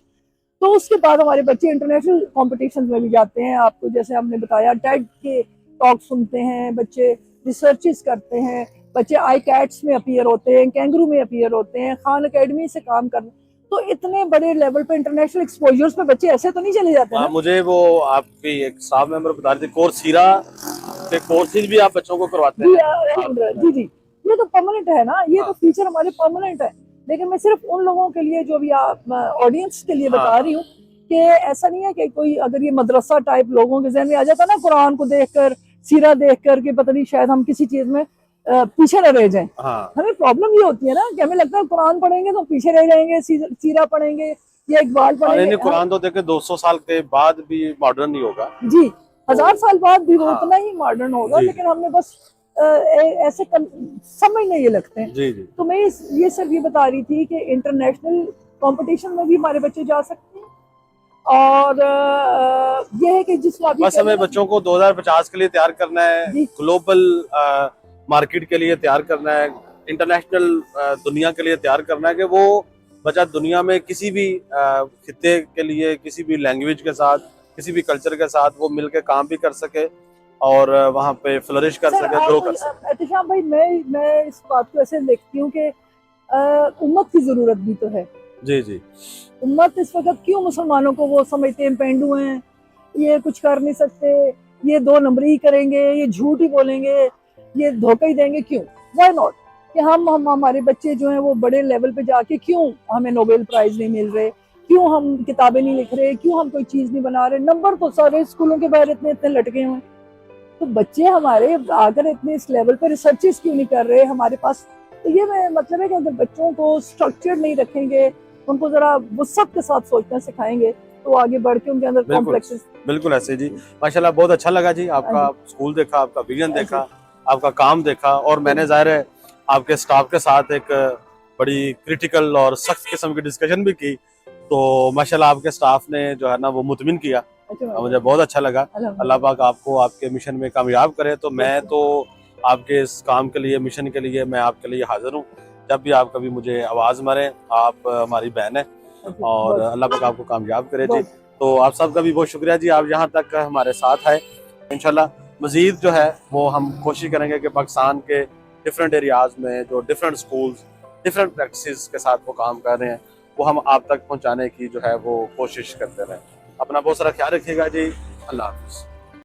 तो उसके बाद हमारे बच्चे इंटरनेशनल कॉम्पिटिशन में भी जाते हैं। आपको जैसे हमने बताया टेड के टॉक सुनते हैं, बच्चे रिसर्चेस करते हैं, बच्चे आई कैट्स में अपीयर होते हैं, कैंगरू में अपीयर होते हैं, खान अकेडमी से काम कर। तो इतने बड़े लेवल पे इंटरनेशनल एक्सपोजर्स पे बच्चे ऐसे तो नहीं चले जाते हैं। मुझे वो आपकी एक स्टाफ मेंबर बता रहे थे कोर्सेरा के कोर्सेज भी आप बच्चों को करवाते हैं। जी जी, ये तो परमानेंट है ना, ये तो फीचर हमारे परमानेंट है। लेकिन मैं सिर्फ उन लोगों के लिए, जो भी आप ऑडियंस के लिए बता हाँ। रही हूँ कि ऐसा नहीं है कि कोई अगर ये मदरसा टाइप लोगों के जहन में आ जाता ना, कुरान को देखकर, सीरा देखकर, कि पता नहीं शायद हम किसी चीज में पीछे न रह जाएं। हाँ हमें प्रॉब्लम ये होती है ना कि हमें लगता है कुरान पढ़ेंगे तो पीछे रह जाएंगे, सीरा पढ़ेंगे या इकबाल हाँ, नहीं पढ़ेंगे। नहीं, कुरान तो देखे 200 साल के बाद भी मॉडर्न नहीं होगा। जी, तो 1000 साल बाद भी वो हाँ उतना ही मॉडर्न होगा, जी लेकिन हमने बस ऐसे समझने ये लगते हैं। जी जी। तो मैं ये सिर्फ ये बता रही थी कि इंटरनेशनल कंपटीशन में भी हमारे बच्चे जा सकते हैं, और ये है कि जिसको अभी बस हमें बच्चों को 2050 के लिए तैयार करना है, जी ग्लोबल मार्केट के लिए तैयार करना है, इंटरनेशनल दुनिया के लिए तैयार करना है कि वो बच्चा दुनिया में किसी भी खित्ते के लिए, किसी भी लैंग्वेज के साथ, किसी भी कल्चर के साथ वो मिलकर काम भी कर सके और वहाँ पे फ्लरिश कर सर। सके, ग्रो कर सके। एहतशाम भाई, मैं इस बात को ऐसे देखती हूँ कि उम्मत की जरूरत भी तो है। जी जी। उम्मत इस वक्त क्यों मुसलमानों को वो समझते हैं पेंडू हैं, ये कुछ कर नहीं सकते, ये दो नंबरी करेंगे, ये झूठ ही बोलेंगे, ये धोखा ही देंगे, क्यों? व्हाई नॉट कि हम हमारे बच्चे जो हैं वो बड़े लेवल पे जाके, क्यों हमें नोबेल प्राइज नहीं मिल रहे, क्यों हम किताबें नहीं लिख रहे, क्यों हम कोई चीज नहीं बना रहे? नंबर तो सारे स्कूलों के बाहर इतने इतने लटके हुए हैं। तो बच्चे हमारे आकर इतने इस लेवल पर रिसर्चेस क्यों नहीं कर रहे हमारे पास? तो ये मैं मतलब है कि अगर बच्चों को स्ट्रक्चर नहीं रखेंगे, उनको जरा वसअत के साथ सोचना सिखाएंगे, तो आगे बढ़ के उनके अंदर बिल्कुल कॉम्प्लेक्सेस। बिल्कुल ऐसे जी। माशाल्लाह बहुत अच्छा लगा जी, आपका स्कूल देखा, आपका विजन देखा, आपका काम देखा, और मैंने जाहिर है आपके स्टाफ के साथ एक बड़ी क्रिटिकल और सख्त किस्म की डिस्कशन भी की। तो माशाल्लाह आपके स्टाफ ने जो है ना वो मुतमिन किया, मुझे बहुत अच्छा लगा। अल्लाह पाक आपको आपके मिशन में कामयाब करे। तो मैं तो आपके इस काम के लिए, मिशन के लिए मैं आपके लिए हाजिर हूँ। जब भी आप कभी मुझे आवाज़ मारें, आप हमारी बहन है, और अल्लाह पाक आपको कामयाब करे जी। तो आप सबका भी बहुत शुक्रिया जी, आप यहाँ तक हमारे साथ आए। इंशाल्लाह मज़ीद जो है वो हम कोशिश करेंगे कि पाकिस्तान के डिफरेंट एरियाज़ में जो डिफरेंट स्कूल्स, डिफरेंट प्रैक्टिस के साथ वो काम कर रहे हैं, वो हम आप तक पहुँचाने की जो है वो कोशिश करते रहें। अपना बहुत सारा ख्याल रखिएगा जी। अल्लाह हाफ़िज़।